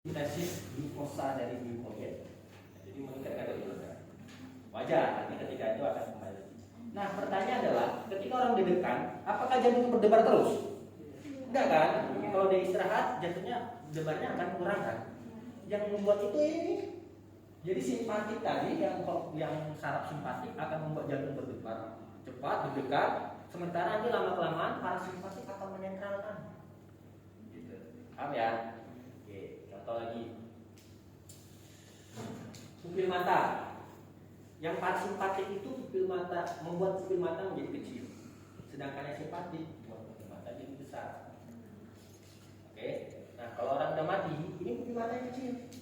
Sintesis glukosa dari glukogen, jadi meningkat kadar gula. Wajar, nanti ketika itu akan kembali. Nah, pertanyaan adalah, ketika orang deg-degan, apakah jantung berdebar terus? Enggak kan? Kalau dia istirahat, jantungnya debarnya akan kurang kan? Yang membuat itu ini. Jadi simpatik tadi yang saraf simpatik akan membuat jantung berdebar cepat, deg-degan. Sementara nanti lama-kelamaan parasimpatik akan menetralkan. Gitu. Paham ya? Contoh lagi, pupil mata. Yang parasimpatik itu pupil mata membuat pupil mata menjadi kecil, sedangkan yang simpatik membuat pupil mata jadi besar. Oke, nah kalau orang udah mati, ini pupil matanya kecil.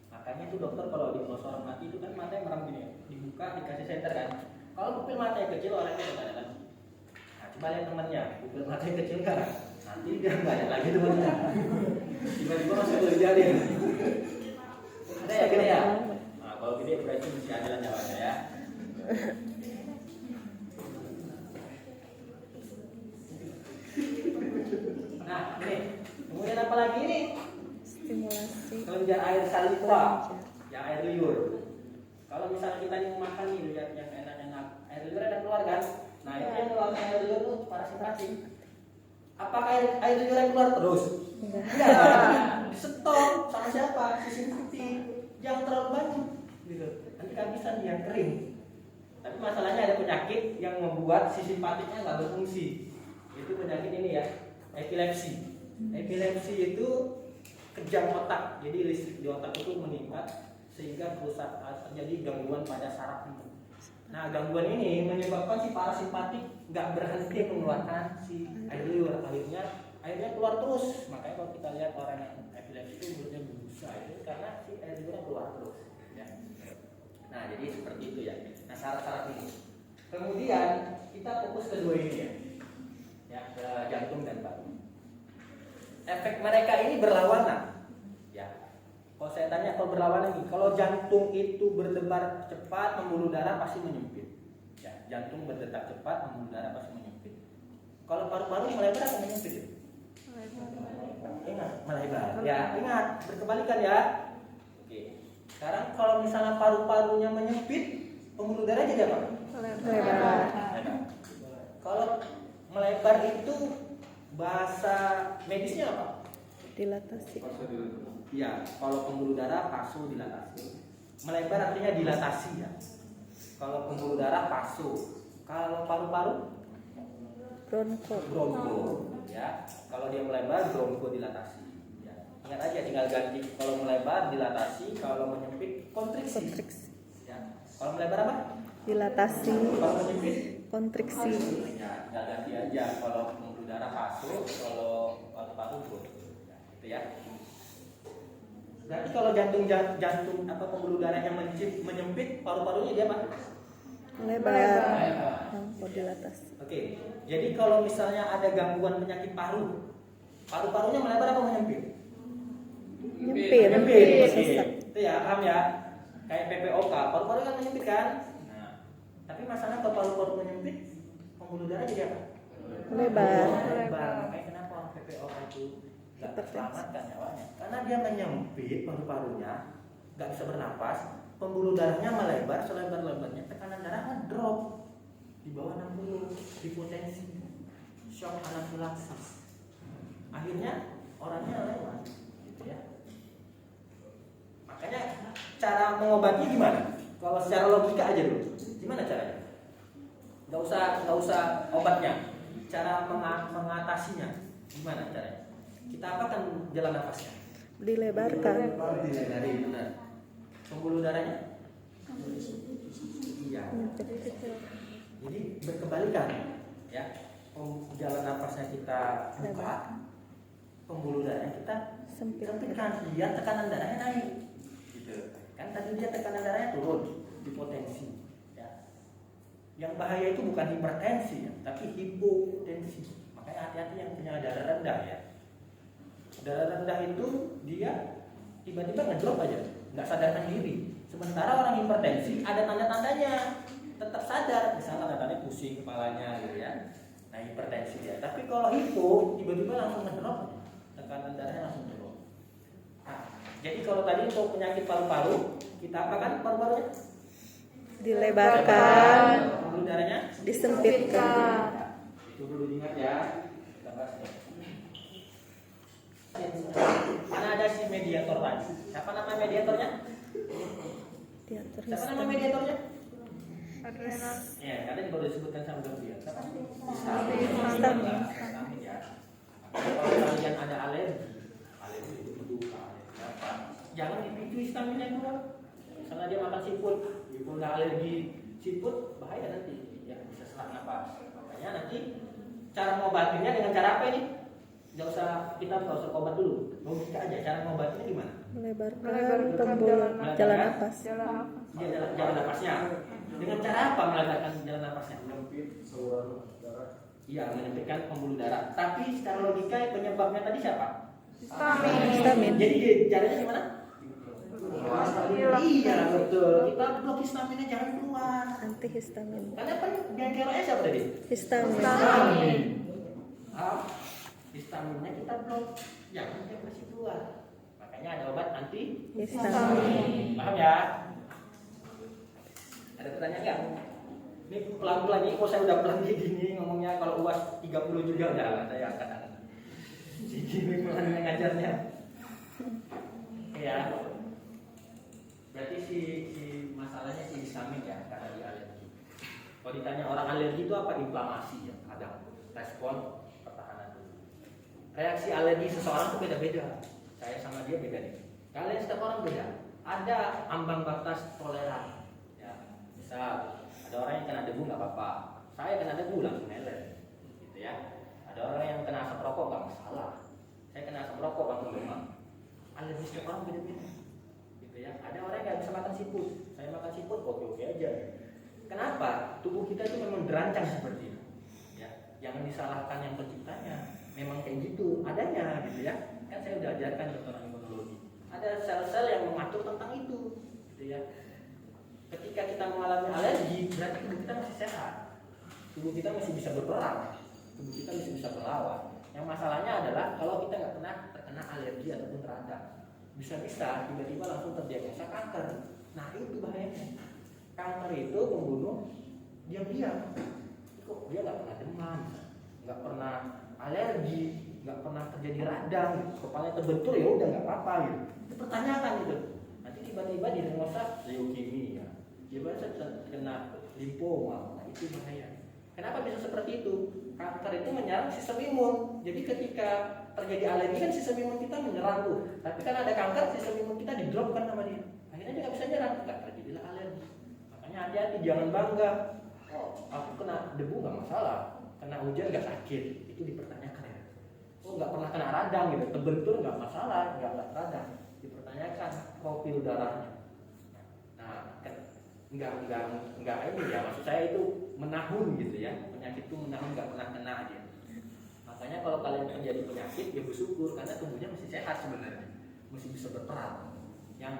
Makanya itu dokter kalau diagnosa orang mati itu kan matanya merem gini, dibuka dikasih senter kan. Kalau pupil matanya kecil orangnya udah ada lagi. Nah coba lihat temannya, pupil matanya kecil kan? Nanti dia nggak ada lagi temannya. Tiba-tiba masuk kerja dia. Ada ya gede ya? Nah, kalau gede berarti mesti ada nyawanya ya. Nah ini, kemudian apa lagi ini? Stimulasi Kelenjar air saliva, yang air liur. Kalau misalnya kita mau makan nih, lihat yang enak-enak, air liur ada keluar kan? Nah itu yang keluar air liur itu parasimpatik. Apakah air liur yang keluar terus? Enggak. Stop sama siapa? Sisi putih. Jangan terlalu banyak. Gitu. Nanti kehabisan dia kering. Tapi masalahnya ada penyakit yang membuat sisi simpatiknya nggak berfungsi. Itu penyakit ini ya, epilepsi. Epilepsi itu kejang otak. Jadi listrik di otak itu meningkat sehingga terjadi gangguan pada saraf itu. Nah, gangguan ini menyebabkan si parasimpatik nggak berhenti mengeluarkan si air liur, airnya keluar terus. Makanya kalau kita lihat orang yang epilepsi itu mulutnya berbusa itu karena si air liurnya keluar terus. Ya. Nah, jadi seperti itu ya. Nah, syarat-syarat ini. Kemudian kita fokus ke dua ini ya, ke jantung dan paru. Efek mereka ini berlawanan. Ya. Kalau saya tanya kalau berlawanan ini, kalau jantung itu berdebar cepat, pembuluh darah pasti menyempit. Ya, jantung berdetak cepat, pembuluh darah pasti menyempit. Kalau paru-paru melebar atau menyempit? Ya? Ingat, melebar. Ya, ingat, berkebalikan ya. Oke. Sekarang kalau misalnya paru-parunya menyempit, pembuluh darah jadi apa? melebar. Kalau melebar itu bahasa medisnya apa? Dilatasi. Ya, kalau pembuluh darah vasodilatasi. Melebar artinya dilatasi ya. Kalau pembuluh darah vaso. Kalau paru-paru? Bronko. Ya. Kalau dia melebar bronkodilатasi. Ya. Ingat aja tinggal ganti. Kalau melebar dilatasi, kalau menyempit kontriksi. Ya. Kalau melebar apa? Dilatasi. Kalau menyempit Kontriksi. Ya, tinggal ganti aja. Kalau pembuluh darah vaso, kalau paru-paru bronko. Ya, itu ya. Berarti kalau jantung apa pembuluh darahnya menyempit, paru-parunya dia apa? Melebar. Dilatasi. Oke. Jadi kalau misalnya ada gangguan penyakit paru-parunya melebar apa menyempit? Nyempit. Oke. Itu ya, paham ya? Kayak PPOK, paru-paru kan menyempit kan? Nah, tapi masalahnya kalau paru-paru menyempit, pembuluh darah jadi apa? Melebar. Makanya kenapa orang PPOK itu nggak terselamatkan nyawanya? Karena dia menyempit paru-parunya, nggak bisa bernapas, pembuluh darahnya melebar, selebar-lebarnya tekanan darahnya drop di bawah 60, hipotensi, shock anafilaksis. Akhirnya orangnya lewat, gitu ya. Makanya cara mengobatinya gimana? Kalau secara logika aja dulu, gimana caranya? Nggak usah obatnya, cara mengatasinya gimana caranya? Kita apakan jalan nafasnya? Dilebarkan. Dilebarin, benar. Pembuluh darahnya? Iya. Jadi berkebalikan, ya. Jalan nafasnya kita buka, pembuluh darahnya kita sempitkan, biar tekanan darahnya naik. Gitu. Kan tadi dia tekanan darahnya turun, hipotensi. Ya. Yang bahaya itu bukan hipertensi, ya, tapi hipotensi. Makanya hati-hati yang punya darah rendah ya. Darah rendah itu dia tiba-tiba ngedrop aja, nggak sadarkan diri. Sementara orang hipertensi ada tanda-tandanya, tetap sadar, misalnya tanda-tandanya pusing kepalanya gitu ya. Nah hipertensi dia. Tapi kalau hipo tiba-tiba langsung ngedrop, tekanan darahnya langsung drop. Nah, Jadi kalau tadi untuk penyakit paru-paru, kita apakan paru-parunya? Dilebarkan, Pembuluh darahnya disempitkan. itu dulu diingat ya. Kita bahas nih. Mana ada si mediator tadi? Siapa nama mediatornya? Diatur Siapa nama histamina. mediatornya? Adrenal. Ya, karena baru disebutkan sama dia. Siapa? Histamin. Histamin ya. Kalau kalian ada alergi itu berduka, alergi apa? Jangan dipicu histaminnya keluar. Misalnya dia makan siput, dia udah alergi siput, bahaya nanti. Ya, bisa sesak napas. Makanya nanti cara ngobatinnya dengan cara apa ini? Kita nggak usah obat dulu. Logika aja, cara ngobatinnya gimana? Melebarkan pembuluh jalan napas. Jalan nafas. Dia jalan napasnya. Dengan cara apa melebarkan jalan napasnya? Iya, menyempitkan pembuluh darah. Tapi secara logika penyebabnya tadi siapa? Histamin. Jadi caranya gimana? Hilang. Iya betul. Kita blok histaminnya jangan keluar. Antihistamin. Karena apa? Yang KLS siapa tadi? Histamin. Histaminnya kita blok. Jangan dia bersih keluar. Makanya ada obat anti. Histamin. Paham ya? Ada pertanyaan nggak? Ini pelan-pelan nih, kok saya udah pelan kayak gini ngomongnya. Kalau UAS 30 juga udah saya angkat. Gini pelan ngajarnya. Ya. Berarti si masalahnya si histamin ya, karena dia alergi. Kalau ditanya orang alergi itu apa? Inflamasi ya, ada respon pertahanan tubuh. Reaksi alergi seseorang itu beda-beda. Saya sama dia beda nih. Kalian setiap orang beda. Ada ambang batas toleran. Ya, misal ada orang yang kena debu nggak apa-apa. Saya kena debu langsung meler, gitu ya. Ada orang yang kena asap rokok nggak masalah. Saya kena asap rokok langsung demam. Alergi setiap orang beda-beda. Ya. Ada orang yang nggak bisa makan siput, saya makan siput oke-oke aja. Kenapa? Tubuh kita itu memang dirancang seperti itu. Ya, jangan disalahkan yang penciptanya. Memang kayak gitu adanya, gitu ya. Kan saya udah ajarkan dokter imunologi. Ada sel-sel yang mengatur tentang itu, gitu ya. Ketika kita mengalami alergi, berarti tubuh kita masih sehat. Tubuh kita masih bisa berperang, tubuh kita masih bisa berlawan. Yang masalahnya adalah kalau kita nggak pernah terkena alergi ataupun radang. Bisa-bisa tiba-tiba langsung terdiagnosa kanker. Nah itu bahayanya. Kanker itu membunuh diam-diam. Kok dia nggak pernah demam, nggak pernah alergi, nggak pernah terjadi radang, kepalanya terbentur ya udah nggak apa-apa gitu. Dipertanyakan gitu. Nanti tiba-tiba diagnosa leukemia, tiba-tiba kena limfoma. Nah itu bahaya. Kenapa bisa seperti itu? Kanker itu menyerang sistem imun. Jadi ketika terjadi alergi kan sistem imun kita menyerang tuh. Tapi karena ada kanker, sistem imun kita di drop kan sama dia. Akhirnya dia nggak bisa nyerang, nggak terjadilah alergi. Makanya hati-hati, jangan bangga. Oh, aku kena debu nggak masalah, kena hujan nggak sakit. Itu dipertanyakan ya. Oh, nggak pernah kena radang gitu, terbentur nggak masalah, nggak radang. Dipertanyakan profil darahnya. Nah, nggak ini ya. Maksud saya itu menahun gitu ya. Penyakit itu menahun, nggak pernah kena dia. Makanya kalau kalian terjadi penyakit ya bersyukur karena tubuhnya masih sehat sebenarnya, masih bisa berperang. Yang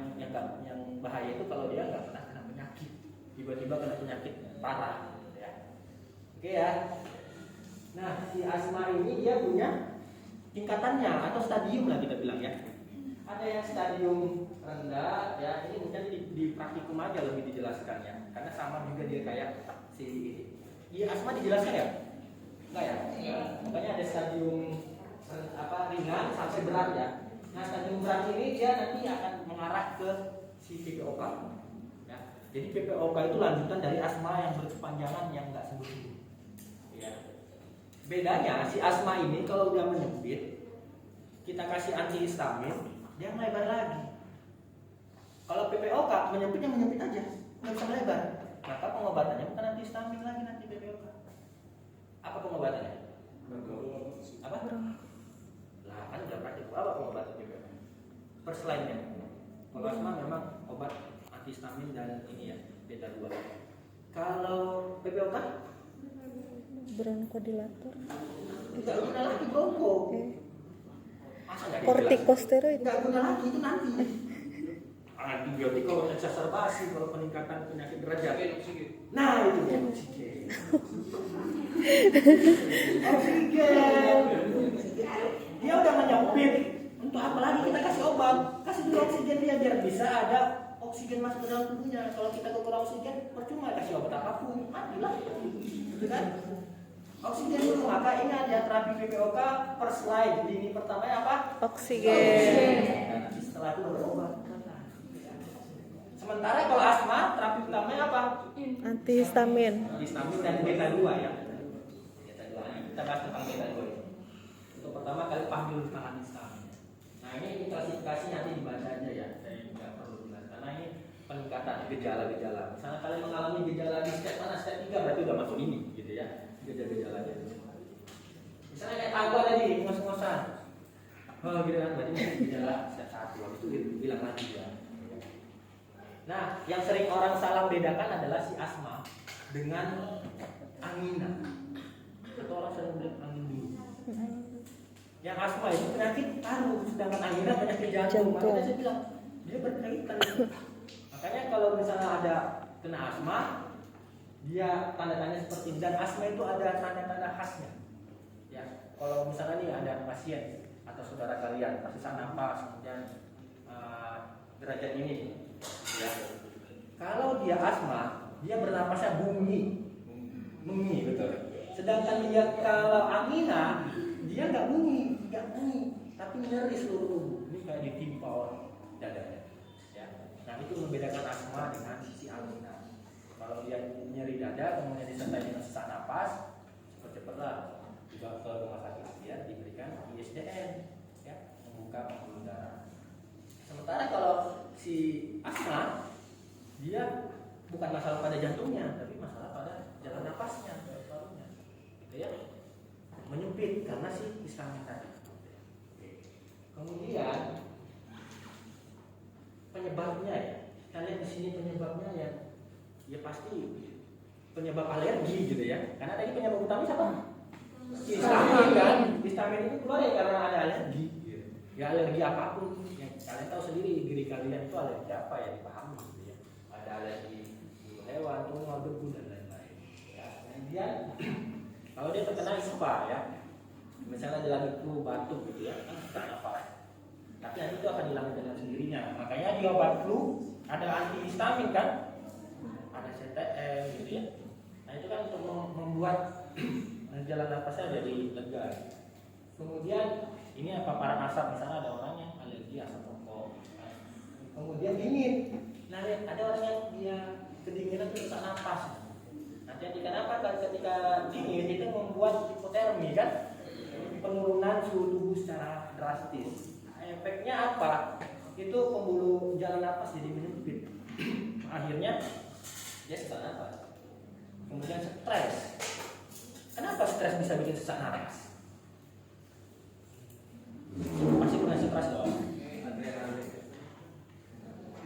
bahaya itu kalau dia nggak pernah kena penyakit, tiba-tiba kena penyakit parah. Ya. Oke ya. Nah si asma ini dia punya tingkatannya atau stadium lah kita bilang ya. Ada yang stadium rendah ya, ini mungkin di praktikum aja lebih dijelaskannya karena sama juga dia kayak si ini. Di asma dijelaskan ya? Enggak ya? Makanya ada stadium ringan sampai berat ya. Nah stadium berat ini dia nanti akan mengarah ke si PPOK ya. Jadi PPOK itu lanjutan dari asma yang berkepanjangan yang nggak sembuh-sembuh ya. Bedanya si asma ini kalau udah menyempit kita kasih antihistamin dia melebar lagi. Kalau PPOK menyempit aja nggak bisa melebar, maka pengobatannya bukan antihistamin lagi nanti PPOK. Apa pengobatannya? Apa? Lah kan udah praktik. Apa pengobatan PPOK? Perselainnya. Kalau asma memang obat antihistamin dan ini ya beta 2. Kalau PPOK? Bronkodilator. Tidak guna lagi bronko. Masa nggak dijelas? Kortikosteroid. Nggak guna lagi itu nanti. Antibiotik kalau exacerbasi, kalau peningkatan penyakit derajat. Nah itu oksigen. Oksigen. Dia udah menyempit, Untuk apa lagi kita kasih obat? Kasih dulu oksigen dia biar bisa ada oksigen masuk ke dalam tubuhnya. Kalau kita kekurangan oksigen, percuma kasih obat apapun, matilah. Gitu kan? Oksigen dulu, maka ingat ya terapi PPOK per slide. Lini pertamanya apa? Oksigen. Nah, nanti setelah itu baru obat. Sementara kalau asma, terapi utamanya apa? Antihistamin. Histamin dan beta 2 ya. Beta 2. Kita bahas tentang beta 2 ini. Untuk pertama kali paham dulu tentang antihistamin. Nah, ini klasifikasi nanti dibaca aja ya. Saya nggak perlu jelas karena ini peningkatan gejala-gejala. Misalnya kalian mengalami gejala di step mana? Step 3 berarti udah masuk ini gitu ya. Gejala-gejalanya. Misalnya kayak tagar tadi, ngos-ngosan. Oh, gitu kan berarti ini gejala step 1. Habis itu bilang lagi ya. Nah, yang sering orang salah bedakan adalah si asma dengan angina. Atau orang sering bilang angin dulu. Yang asma itu penyakit paru, sedangkan angina penyakit jantung. Makanya saya bilang dia berkaitan. Makanya kalau misalnya ada kena asma, dia tanda-tanda seperti ini. Dan asma itu ada tanda-tanda khasnya. Ya, kalau misalnya nih ada pasien atau saudara kalian sesak nafas, kemudian derajat ini. Ya. Kalau dia asma, dia bernapasnya bunyi, betul. Sedangkan dia kalau angina, dia nggak bunyi, tapi nyeri seluruh tubuh. Ini kayak ditimpa dadanya. Ya. Nah itu membedakan asma dengan sisi angina. Kalau dia nyeri dada, kemudian disertai dengan sesak napas, cepet-cepetlah juga ke rumah sakit dia diberikan ISDN, ya, membuka pembuluh darah. Sementara kalau si asma dia bukan masalah pada jantungnya, tapi masalah pada jalan napasnya, paru-parunya, gitu ya, menyempit karena si histamin tadi. Kemudian penyebabnya ya, kita lihat di sini penyebabnya ya pasti penyebab alergi gitu ya, karena tadi penyebab utama siapa? Histamin kan, histamin itu keluar ya karena ada alergi, ya alergi apapun. Kalian tahu sendiri diri kalian itu alergi apa ya, dipahami gitu ya. Ada alergi bulu hewan, tumor, debu dan lain-lain. Ya, kemudian kalau dia terkena ispa ya, misalnya dia lagi flu, batuk gitu ya, kan sesak nafas. Tapi nanti itu akan hilang dengan sendirinya. Makanya di obat flu ada antihistamin kan, ada CTM gitu ya. Nah itu kan untuk membuat jalan nafasnya jadi lega. Kemudian ini paparan asap, misalnya ada orang yang alergi asap rokok. Kemudian dingin. Nah, ada orang yang dia kedinginan itu sesak napas. Nanti kenapa? Ketika dingin itu membuat hipotermi kan, penurunan suhu tubuh secara drastis. Nah, efeknya apa? Itu pembuluh jalan napas jadi menyempit. Akhirnya dia sesak napas. Kemudian stres. Kenapa stres bisa bikin sesak napas? Pasti pernah stres dong.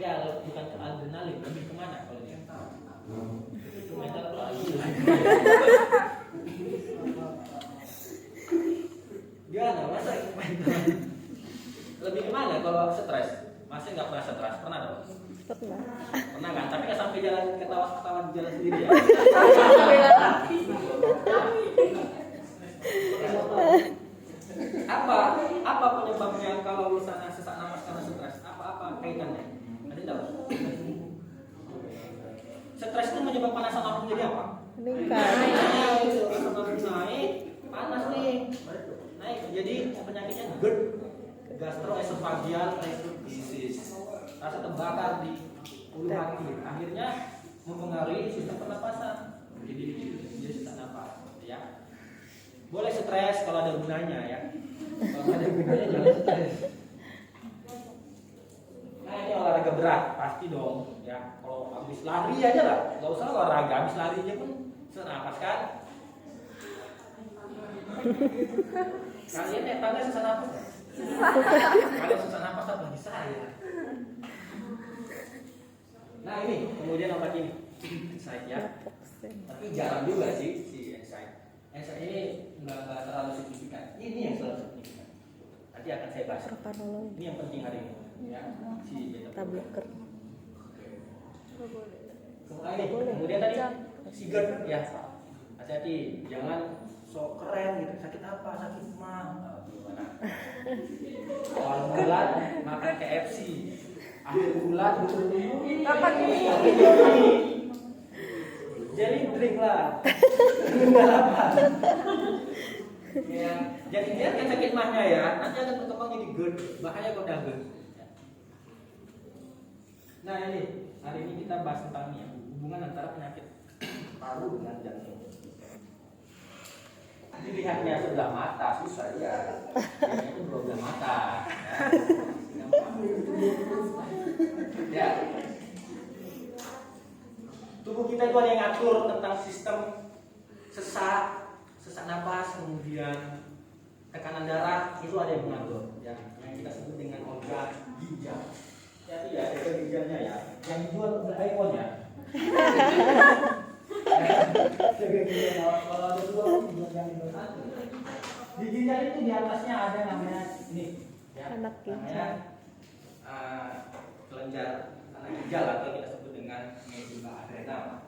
Ya bukan ke adrenalin, lebih kemana kalau dia tahu? Itu mental lagi. Gimana masa lebih kemana kalau stres? Masih nggak pernah stres, pernah dong? Pernah kan? Tapi nggak sampai jalan ketawa di jalan sendiri ya? Apa penyebabnya kalau misalnya sesak napas karena stres? Apa kaitannya? Ada tahu? Stres itu menyebabkan asam lambung jadi apa? Meningkat. Asam lambung naik, panas nih, naik. Jadi penyakitnya GERD, gastroesophageal reflux disease, rasa terbakar di ulu hati. Akhirnya mempengaruhi sistem pernapasan. Jadi sesak napas, ya. Boleh stres kalau ada gunanya ya. Kalau ada gunanya jangan stres. Nah ini olahraga berat pasti dong ya. Kalau habis lari aja lah, nggak usah olahraga, habis lari aja pun sesak napas kan. Kalian tangga sesak napas nggak? Kalian sesak napas apa bisa ya? Nah ini kemudian obat ini, insight ya. Tapi jarang juga sih si insight. Insight ini nggak terlalu signifikan. Ini yang selalu signifikan. Nanti akan saya bahas. Ini yang penting hari ini. Ya, si beta blocker. Kemudian tadi si GERD ya. Hati-hati, jangan sok keren gitu. Sakit apa? Sakit mah. Gimana? Awal bulan makan KFC. Akhir bulan Kapan ini? jadi drink lah. Enggak apa. Ya, jadi dia kan sakit mahnya ya. Nanti akan berkembang jadi GERD. Bahaya kalau udah GERD. Nah ini hari ini kita bahas tentang ini ya, hubungan antara penyakit paru dengan jantung. Dilihatnya sebelah mata susah ya. Ini itu dua belah mata. Ya. Tubuh kita itu ada yang ngatur tentang sistem sesak napas, kemudian tekanan darah itu ada yang mengatur. Ya, yang kita sebut dengan organ ginjal. Jadi ya, ada ginjalnya ya. Yang dijual untuk iPhone ya. Kalau ada dua, yang dijual satu. Di ginjal itu di atasnya ada namanya ini, ya, Anak namanya kelenjar anak ginjal atau kita sebut dengan medulla adrenal.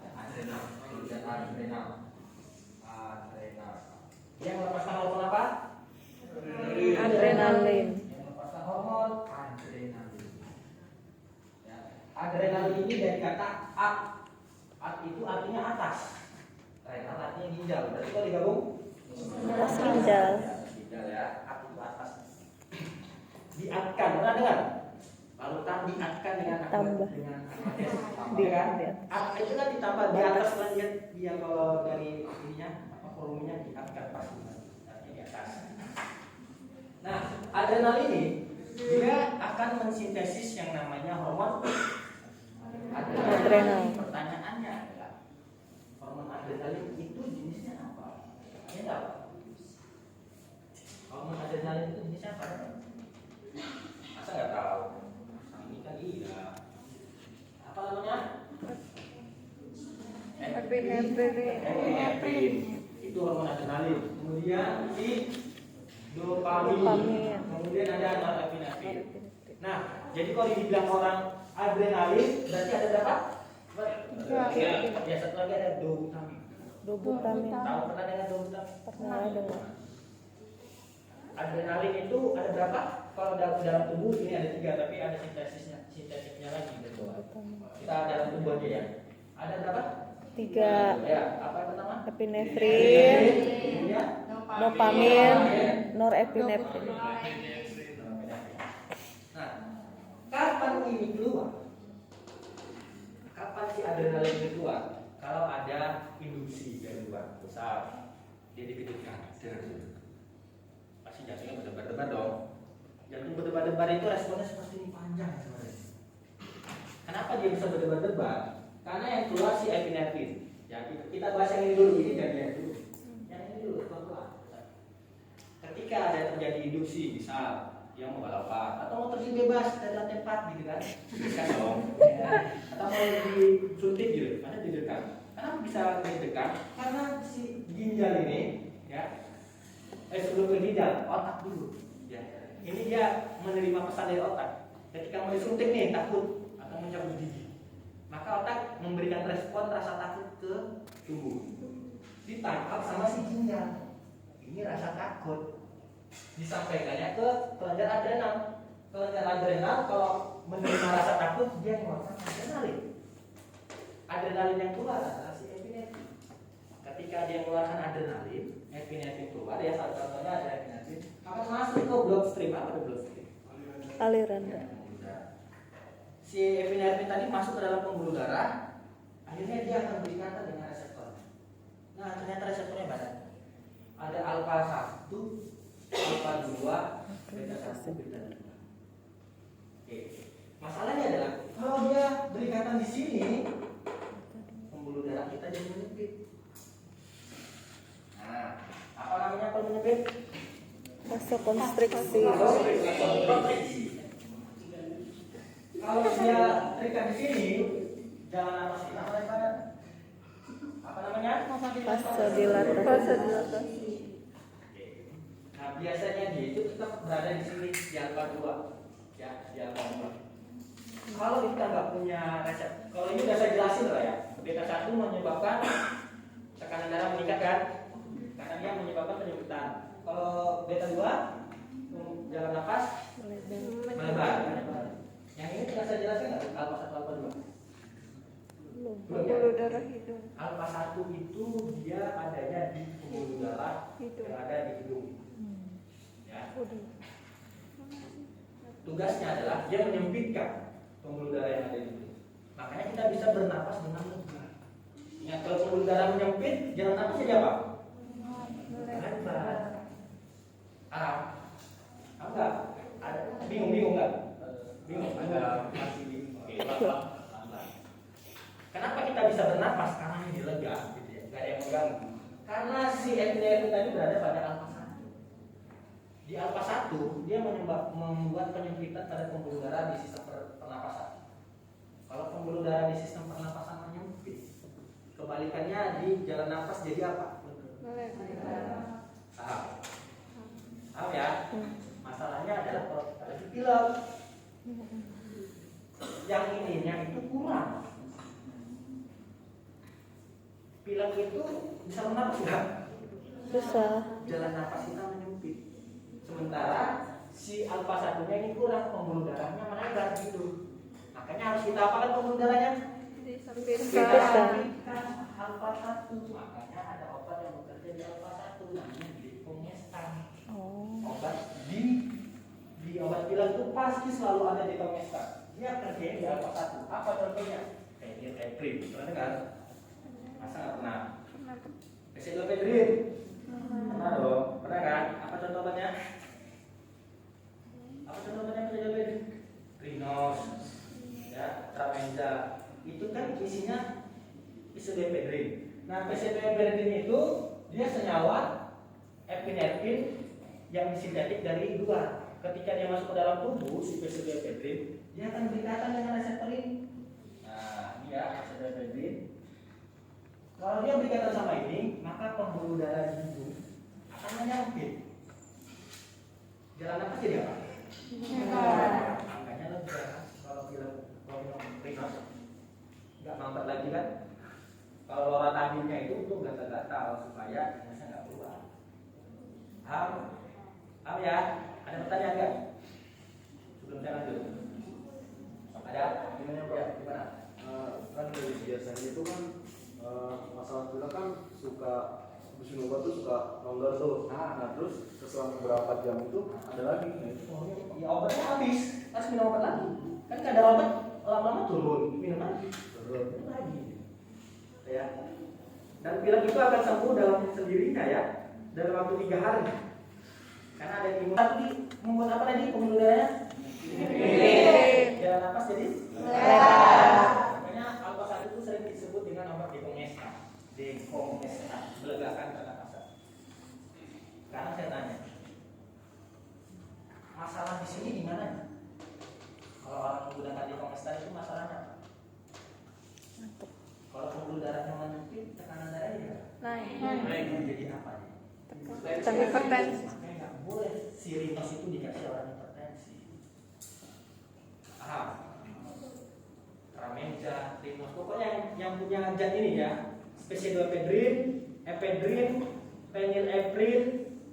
Kelenjar adrenal. Yang melepaskan hormon apa? Adrenalin. Yang melepaskan hormon adrenalin. Ya. Adrenalin ini dari kata ad. Ad itu artinya atas. Renal artinya ginjal. Berarti kalau digabung Atas ginjal. Ginjal ya. Ad itu atas. Diadkan, pernah dengar? Lalu diadkan dengan Tambah. dengan Di kan? atas. Ad itu kan ditambah di atas lanjut dia kalau dari ininya volumenya diadkan pasti artinya di atas. Nah, adrenalin ini dia akan mensintesis yang namanya hormon Adrenal. Pertanyaannya adalah hormon adrenalin itu jenisnya apa? Ya enggak? Hormon adrenalin itu jenisnya apa? Masa nggak tahu? Ini kan iya. Apa namanya? Epinefrin. Itu hormon adrenalin. Kemudian di dopamin. Kemudian ada norepinefrin. Nah, jadi kalau dibilang orang adrenalin berarti ada berapa? Ya, satu lagi ada dobutamin. Dobutamin. Tahu pernah dengar dobutamin? Pernah dengar. Adrenalin itu ada berapa? Kalau dalam tubuh ini ada 3, tapi ada sintesisnya lagi gitu. Kita dalam tubuh aja ya. Ada berapa? 3. Ya, apa yang pertama? Epinefrin, Kemudian dopamin, norepinefrin. Nah, kapan ini keluar? Kapan si adrenalin ini keluar? Kalau ada induksi dari luar, misal dia dikejutkan, pasti jantungnya berdebar-debar dong. Jantung berdebar-debar itu responnya seperti ini panjang sebenarnya. Kenapa dia bisa berdebar-debar? Karena yang keluar si epinefrin. Ya, kita bahas yang ini dulu, ini dari yang dulu. Yang ini dulu, pelan-pelan. Ketika ada terjadi induksi, misal yang mau balapan atau mau terjun bebas dari lantai 4 gitu kan, bisa dong. Ya. Atau mau disuntik gitu, ada deg-degan. Kenapa bisa deg-degan? Karena si ginjal ini, ya, sebelum ke ginjal, otak dulu. Ya. Ini dia menerima pesan dari otak. Ketika mau disuntik nih, takut atau mencabut gigi, maka otak memberikan respon rasa takut ke tubuh. Ditangkap sama si ginjal. Ini rasa takut. Disampaikannya ke kelenjar adrenal. Kelenjar adrenal kalau menerima rasa takut dia mengeluarkan adrenalin. Adrenalin yang keluar adalah si epinefrin. Ketika dia mengeluarkan adrenalin, epinefrin keluar ya, salah satunya ada epinefrin akan masuk ke bloodstream. Apa itu bloodstream? Aliran darah. Si epinefrin tadi masuk ke dalam pembuluh darah, akhirnya dia akan berikatan dengan reseptor. Nah, ternyata reseptornya banyak. Ada alfa 1, alfa 2, beta 1, beta 2. Oke. Masalahnya adalah kalau dia berikatan di sini, pembuluh darah kita jadi menyempit. Nah, apa namanya kalau menyempit? Vasokonstriksi. Kalau dia terikat di sini, jalan napas kita apa namanya? Vasodilatasi. Nah, biasanya dia itu tetap berada di sini di alfa 2. Ya, di alfa 2. Kalau kita nggak punya resep, kalau ini udah saya jelasin lah ya. Beta 1 menyebabkan tekanan darah meningkat kan? Karena yang menyebabkan penyempitan. Kalau beta 2 jalan nafas melebar. Yang ini tidak saya jelaskan nggak? Alfa 1, alfa 2. Pembuluh darah hidung. Alfa 1 itu dia adanya di pembuluh darah Hidung. yang ada di hidung. Ya. Tugasnya adalah dia menyempitkan pembuluh darah yang ada di hidung. Makanya kita bisa bernapas dengan lega. Ingat, kalau pembuluh darah menyempit, jalan napas jadi apa? Melebar. Enggak? Ada bingung nggak? Bingung? Ada masih bingung. Oke, pelan-pelan. Kenapa kita bisa bernapas? Karena ini lega, gitu ya. Nggak ada yang mengganggu. Karena si epinefrin tadi berada pada alfa 1. Di alfa 1 dia membuat penyempitan pada pembuluh darah di sistem pernapasan. Kalau pembuluh darah di sistem pernapasan menyempit, kebalikannya di jalan nafas jadi apa? Paham ya? Masalahnya adalah kalau ada di pilek, yang ininya itu kurang. Pilek itu bisa bernapas nggak? Bisa. Jalan nafas kita menyempit. Sementara si alfa 1-nya ini kurang, pembuluh darahnya melebar gitu. Makanya harus kita apakan pembuluh darahnya? Disempitkan. Alfa 1. Makanya ada obat yang bekerja di alfa 1 namanya Decongestan. Obat di obat pilek itu pasti selalu ada Decongestan. Dia kerjanya di alfa 1. Apa contohnya? Phenylephrine. Pernah dengar? Masa nggak pernah? Phenylephrine. Pernah dong. Pernah kan? Apa contoh obatnya? Apa contoh obatnya Phenylephrine? Rinos, ya, Tramenza. Itu kan isinya isodephedrine. Nah, isodephedrine itu dia senyawa epinefrin yang disintetik dari luar. Ketika dia masuk ke dalam tubuh, si isodephedrine, dia akan berikatan dengan reseptor ini. Nah, ini ya isodephedrine. Kalau dia berikatan sama ini, maka pembuluh darah di hidung akan menyempit. Jalan apa jadi apa? Makanya lega. Kalau film Rinos nggak mampet lagi kan? Kalau loratadinnya itu untuk gatal-gatal supaya inasnya nggak keluar. Paham? Paham ya? Ada pertanyaan nggak? Sebelum saya lanjut. Ada? Gimana Bro? Ya, gimana? Kan biasanya itu kan masalah pilek kan suka habisin obat tuh suka longgar tuh. Nah terus setelah beberapa jam itu ada lagi. Nah itu maunya Ya obatnya habis, harus minum obat lagi. Kan kadar obat lama-lama turun, minum lagi, turun lagi. Ya. Dan pilek itu akan sembuh dalam sendirinya ya, dalam waktu 3 hari. Karena ada imun. Tapi membuat apa tadi pembuluh darahnya? Jalan napas jadi makanya alfa 1 itu sering disebut dengan obat decongestan. Decongestan, melegakan pernapasan. Sekarang saya tanya, masalah di sini di mana? Kalau orang menggunakan decongestan itu masalahnya apa? Kalau pembuluh darahnya menyempit, tekanan darahnya naik jadi apa nih? Hipertensi. Makanya nggak boleh si Rinos itu dikasih orang hipertensi. Paham? Tramenza, Rinos, pokoknya yang punya zat ini ya, pseudoephedrine, ephedrine, phenylephrine,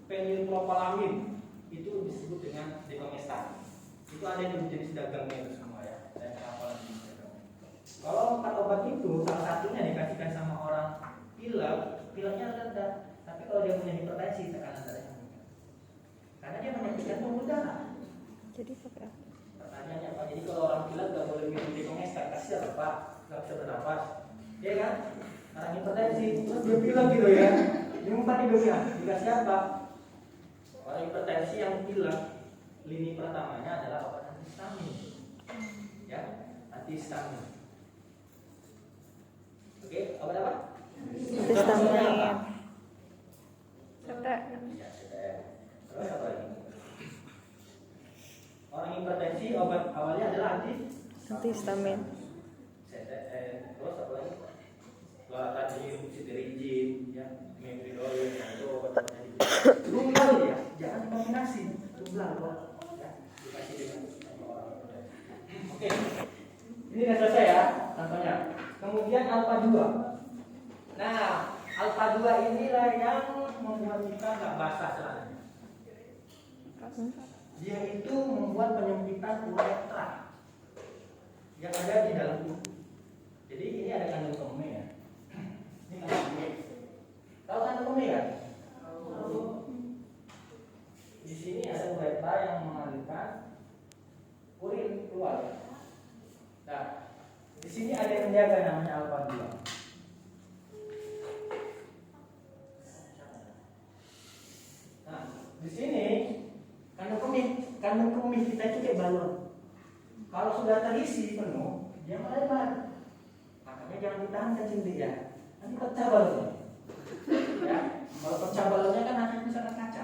phenylpropalamin, itu disebut dengan decongestan. Itu ada yang jenis dagangnya itu semua ya. Dan apa lagi? Kalau 4 obat itu salah satunya dikasihkan sama orang pileknya rendah. Tapi kalau dia punya hipertensi, tekanan darahnya meningkat. Karena dia menyempitkan pembuluh darah. Jadi pakai apa? Pertanyaannya apa? Jadi kalau orang pilek nggak boleh minum decongestan, kasihan Pak, nggak bisa bernapas, ya kan? Orang hipertensi, terus dia pilek gitu ya. Diumpat hidungnya, dikasih apa? Orang hipertensi yang pilek, lini pertamanya adalah obat antihistamin, ya, antihistamin. Oke, obat apa? Antihistamin. Cetek. Ya, terus apa lagi? Orang hipertensi obat awalnya adalah Antihistamin. terus apa lagi? Loratadin, cetirizine, ya, methadone, itu obat-obatnya. Tunggal ya, jangan dikombinasi. Tunggal kok, ya, dikasih dengan orang. Oke, ini sudah selesai ya contohnya. Kemudian alfa 2. Nah, alfa 2 inilah yang membuat kita nggak basah celananya. Dia itu membuat penyempitan uretra yang ada di dalam tubuh. Jadi ini ada kandung kemih ya. Ini kandung kemih. Tahu kandung kemih kan? Di sini ada uretra yang mengalirkan urin keluar. Nah, di sini ada yang menjaga namanya alfa 2. Nah, di sini kandung kemih kita itu kayak balon. Kalau sudah terisi penuh, dia melebar. Makanya jangan ditahan kencing dia. Nanti pecah balonnya. Ya, kalau pecah balonnya kan nanti bisa kena kaca.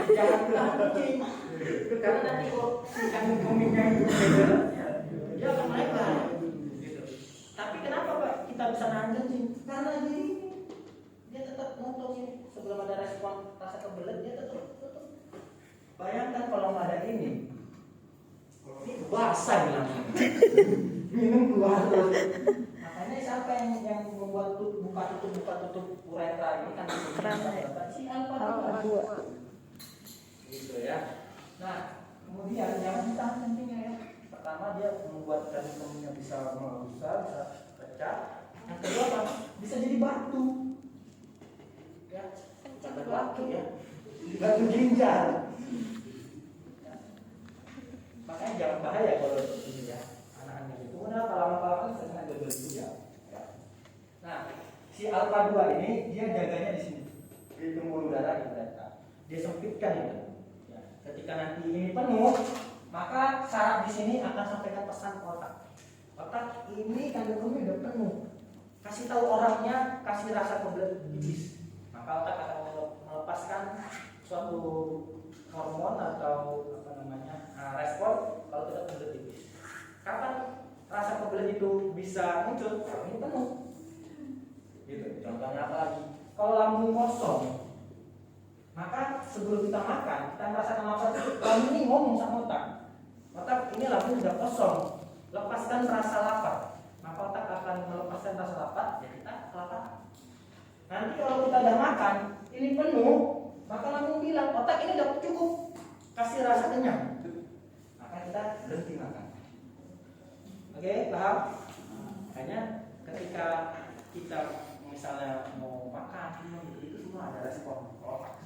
Jangan ditahan kencing. Karena nanti kalau si kandung kemihnya itu beda, dia akan melebar. Gitu. Tapi kenapa Pak kita bisa nahan kencing? Karena gini, dia tetap ngotong ini. Sebelum ada respon rasa kebelet, dia tetap tutup. Bayangkan kalau nggak ada ini basah langsung. Minum keluar terus. Makanya siapa yang membuat buka tutup uretra ini kan si alfa 2. Gitu ya. Nah, kemudian jangan ditahan kencingnya ya. Pertama dia membuat kandung kemihnya bisa membesar, bisa pecah. Yang kedua apa? Bisa jadi batu. Ya, batu ya. Batu ginjal. Ya. Makanya jangan bahaya kalau ini ya. Anak-anak itu kenapa lama-lama sering ada batu ya. Nah, si alfa 2 ini dia jaganya di sini. Di pembuluh darah kita. Dia sempitkan itu. Ya. Ketika nanti ini penuh, maka saraf di sini akan sampaikan pesan ke otak. Otak ini kandung kemih udah penuh. Kasih tahu orangnya, kasih rasa kebelet pipis. Maka otak akan melepaskan suatu hormon atau respon kalau kita kebelet pipis. Kapan rasa kebelet itu bisa muncul? Kalau ini penuh. Gitu. Contohnya apa lagi? Kalau lambung kosong, maka sebelum kita makan, kita merasakan lapar itu, lambung ini ngomong sama otak. Otak ini lambung sudah kosong, lepaskan rasa lapar. Maka otak akan melepaskan rasa lapar, ya kita kelaparan. Nanti kalau kita udah makan, ini penuh, maka lambung bilang, otak ini udah cukup, kasih rasa kenyang. Maka kita berhenti makan. Oke, paham? Makanya ketika kita misalnya mau makan, itu semua ada respon otak.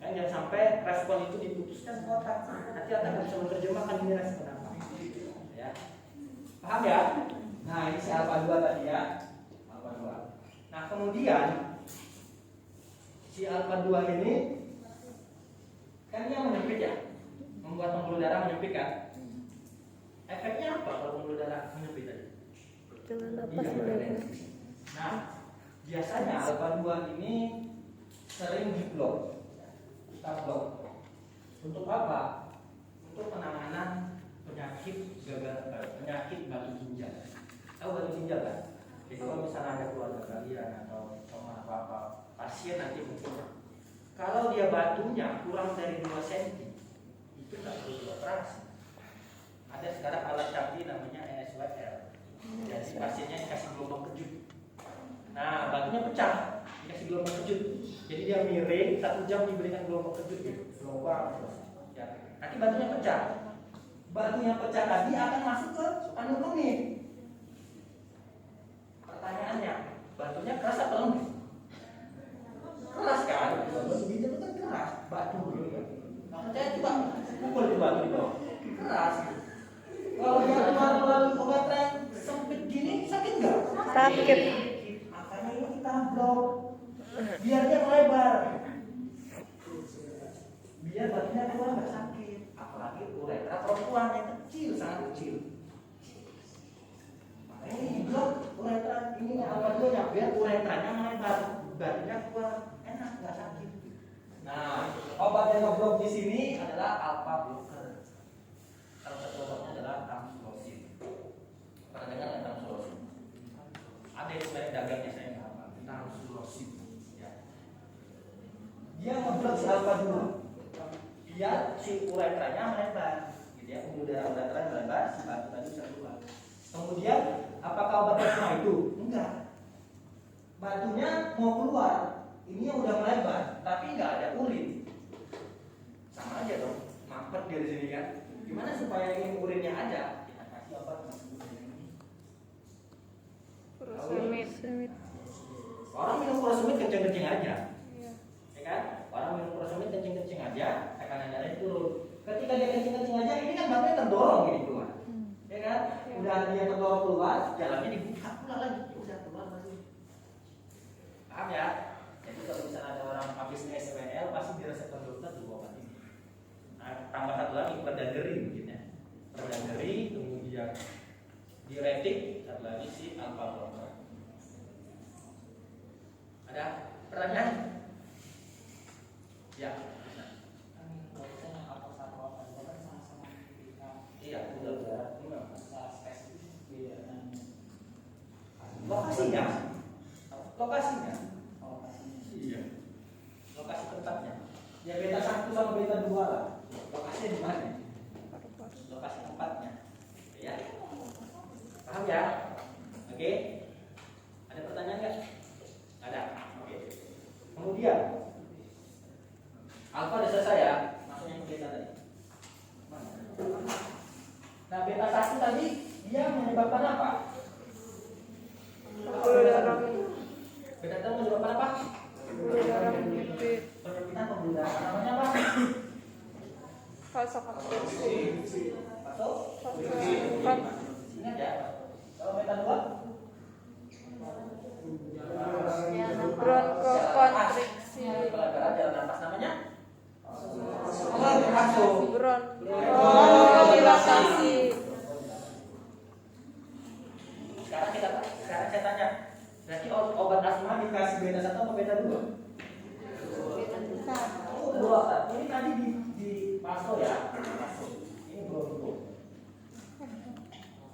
Kan jangan sampai respon itu diputuskan ke otak. Nanti otak nggak bisa menerjemahkan ini respon apa. Ya. Paham ya? Nah ini si alfa 2 tadi ya. Alfa 2. Nah kemudian si alfa 2 ini kan dia menyempit ya, membuat pembuluh darah menyempit kan. Efeknya apa kalau pembuluh darah menyempit tadi? Jangan lepas udah. Nah biasanya alfa 2 ini sering diblok. Kita blok. Untuk apa? Untuk penanganan penyakit penyakit batu ginjal. Tahu batu ginjal kan? Jadi kalau misalnya ada keluarga kalian atau sama apa pasien nanti mungkin kalau dia batunya kurang dari 2 cm itu nggak perlu dioperasi. Ada sekarang alat canggih namanya NSWL. Jadi pasiennya dikasih gelombang kejut. Nah batunya pecah, dikasih gelombang kejut. Jadi dia miring, 1 jam diberikan gelombang kejut gitu. Gelombang ya. Nanti batunya pecah. Batunya pecah tadi akan masuk ke kandung kemih. Pertanyaannya, batunya keras atau lembut? Keras kan? Batu ginjal itu kan keras, batu gitu. Nah, saya coba pukul di batu di bawah. Keras. Kalau dia keluar melalui obat yang sempit gini, sakit nggak? Sakit. Makanya ini kita blok. Biar dia melebar. Biar batunya keluar nggak sakit. Apalagi uretra perempuan yang kecil, sangat kecil. Makanya ini blok uretra ini alfa 2 biar uretranya melebar, batunya keluar enak nggak sakit. Nah, obat yang ngeblok di sini adalah alfa blocker. Salah satu obatnya adalah tamsulosin. Pernah dengar nggak tamsulosin? Ada yang merek dagangnya saya nggak apa. Tamsulosin. Dia ngeblok si alfa 2 biar si uretranya melebar. Gitu ya, pembuluh darah udah terang melebar, si batu tadi bisa keluar. Kemudian, apakah obatnya cuma itu? Enggak. Batunya mau keluar, ini yang udah melebar, tapi nggak ada urin. Sama aja dong, mampet dia di sini kan. Gimana supaya ini urinnya ada? Kita kasih obat ini. Furosemid. Orang minum furosemid kenceng-kenceng aja, Iya. ya kan? Orang minum furosemid kenceng-kenceng aja, tekanan darahnya turun. Ketika dia kenceng-kenceng aja, ini kan batunya terdorong gini keluar, ya kan? Udah dia terdorong keluar, jalannya dibuka pula lagi, ya udah keluar lagi. Paham ya? Jadi kalau misalnya ada orang habis SWL pasti diresepkan dokter tuh obat ini. Nah, tambah satu lagi perdanderi mungkin ya. Perdanderi, kemudian diuretik, satu lagi si alpha blocker. Ada pertanyaan? Ya. Iya, udah. Lokasinya? Lokasinya? Iya. Lokasi tempatnya. Ya beta 1 sama beta 2 lah. Lokasinya di mana? Lokasi tempatnya. Ya. Paham ya? Oke. Ada pertanyaan nggak? Ada. Oke. Kemudian alfa udah selesai ya. Maksudnya ke beta tadi. Nah, beta 1 tadi dia menyebabkan apa? Pembuluh darah Beta 1 menyebabkan apa? pembuluh darah menyempit. Penyempitan pembuluh darah. Namanya apa? Vasokonstriksi. Masuk. Vasokonstriksi. Ingat ya. Kalau beta 2 Bronkokonstriksi. pelebaran jalan nafas namanya masuk. Bronkodilатasi. Sekarang saya tanya, berarti obat asma dikasih beta 1 atau beta 2? Oh, 2. Ini tadi di paso ya. Paso. Ini bronko.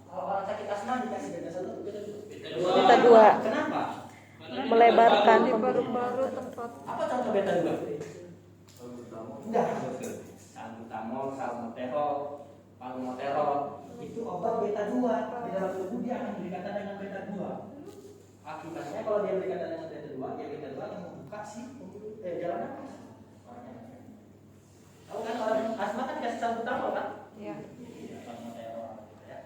Kalau orang sakit asma dikasih beta 1 atau beta 2? Beta 2. Kenapa? Melebarkan Di pembuluh. paru-paru tempat. Apa contoh beta 2? Enggak, salbutamol, salmeterol, palmoterol. Itu obat beta 2. Di dalam tubuh dia akan berdekatan dengan beta 2. Akibatnya kalau dia berdekatan dengan beta 2, ya beta 2 akan membuka jalan nafas. Tahu kan orang asma kan dikasih salbutamol kan? Ya. Palmoterol ya.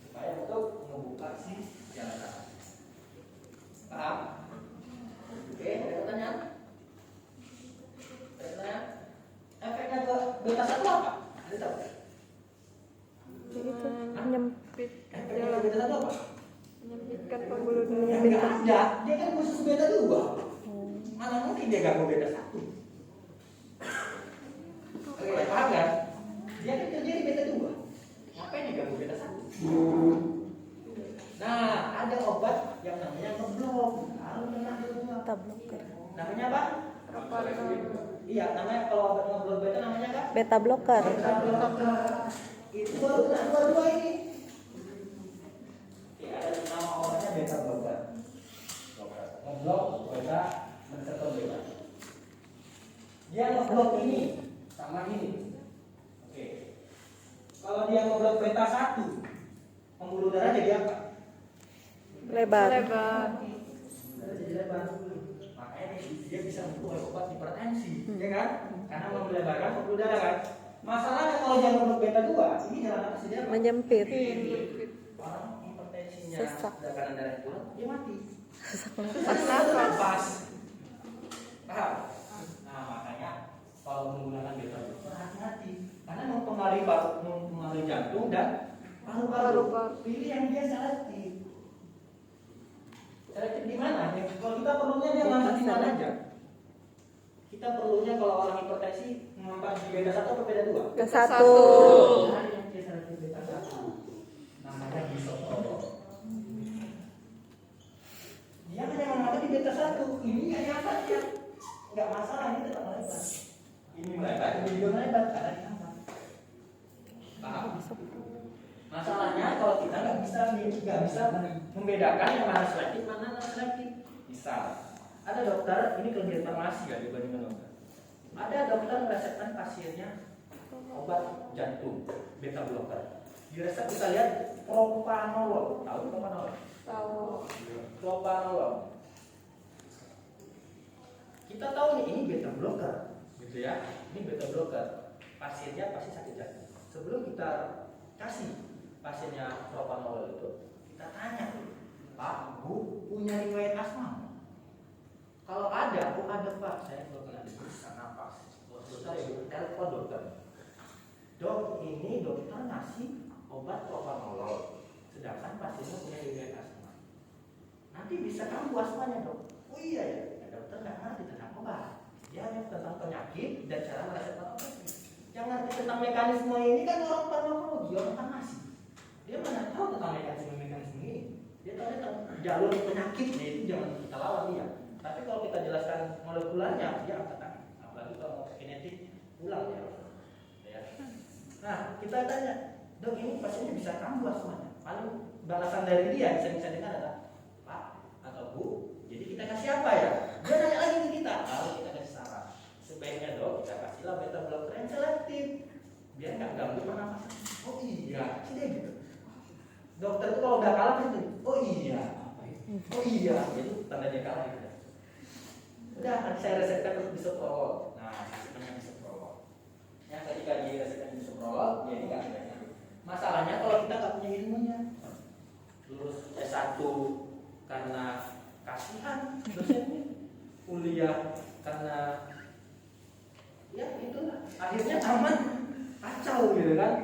Supaya untuk membuka jalan nafas. Paham? Oke, ada pertanyaan? Ada pertanyaan? Efeknya ke beta 1 apa? Ada tahu? Itu menyempit. Efeknya ke beta 1 apa? Menyempitkan pembuluh Ya darah. enggak ada, dia kan khusus beta 2. Mana mungkin dia ganggu beta 1? Oke, paham kan? Dia kan kerja di beta 2. Ngapain dia ganggu beta 1? Nah, ada obat yang namanya ngeblok. Kalau kena beta 2. Beta blocker. Namanya apa? Iya, namanya kalau obat ngeblok beta namanya apa? Beta blocker. Beta blocker. Itu baru kena dua-dua ini. Ya, ada nama obatnya beta blocker. Ngeblok beta mencetak beta. Dia ngeblok ini sama ini. Oke. Kalau dia ngeblok beta 1, pembuluh darah jadi apa? Lebar. Lebar. Jadi lebar. Makanya dia bisa membuat obat hipertensi, ya kan? Karena melebarkan pembuluh darah kan. Masalahnya kalau dia ngeblok beta 2, ini jalan apa sih dia? Menyempit. Orang hipertensinya Sesak. tekanan darah turun, dia mati. Sesak Sesak nafas. Paham? Nah, makanya kalau menggunakan beta blocker hati-hati, karena mempengaruhi jantung dan paru-paru. Pilih yang dia selektif. Selektif di mana? Kalau kita perlunya dia ngambil di mana aja. Kita perlunya kalau orang hipertensi mengambil di beta 1 atau beta 2? Beta 1. Nah, yang dia selektif beta 1 namanya bisoprolol. Dia hanya mengambil di beta 1. Ini hanya apa ya? Enggak masalah, ini tetap melebar. Ini melebar, ini juga melebar karena diambil. Paham? Masalahnya kalau kita nggak bisa membedakan yang mana selektif mana non selektif. Misal ada dokter, ini kelebihan farmasi ya dibandingkan dokter. Ada dokter meresepkan pasiennya obat jantung beta blocker. Di resep kita lihat propanolol. Tahu propanolol? Tahu. Propanolol. Kita tahu nih ini beta blocker, gitu ya. Ini beta blocker. Pasiennya pasti sakit jantung. Sebelum kita kasih pasiennya propanolol itu, kita tanya, Pak, Bu, punya riwayat asma? Kalau ada, Bu ada Pak. Saya kalau kena diperiksa napas. Dokter ya, telepon dokter. Dok, ini dokter ngasih obat propanolol, sedangkan pasiennya punya riwayat asma. Nanti bisa kambuh asmanya dok. Oh iya ya, dokter nggak ngerti tentang obat. Dia hanya tentang penyakit dan cara meresepkan obat. Yang ngerti tentang mekanisme ini kan orang farmakologi, orang farmasi. Dia mana tahu tentang mekanisme ini. Dia tahu tentang jalur penyakitnya itu jangan kita lawan dia. Tapi kalau kita jelaskan molekularnya, dia akan tangan. Apalagi kalau mau genetik, ulang ya. Nah, kita tanya, dok ini pasiennya bisa kambuh asmanya. Paling balasan dari dia bisa dengar adalah, Pak atau Bu, jadi kita kasih apa ya? Dia nanya lagi ke kita, lalu kita kasih saran. Sebaiknya dok kita kasihlah beta blocker yang selektif, biar nggak ganggu pernapasan. Oh iya, sih gitu. Dokter itu kalau udah kalah gitu, oh iya, oh iya, itu tandanya kalah gitu. Udah, nanti saya resepkan untuk bisoprolol. Nah, resepnya bisoprolol. Ya, ketika dia resepkan bisoprolol, dia ini nggak ada. Masalahnya kalau kita nggak punya ilmunya, lulus S1 karena kasihan dosennya, kuliah karena ya itulah, akhirnya aman kacau gitu kan.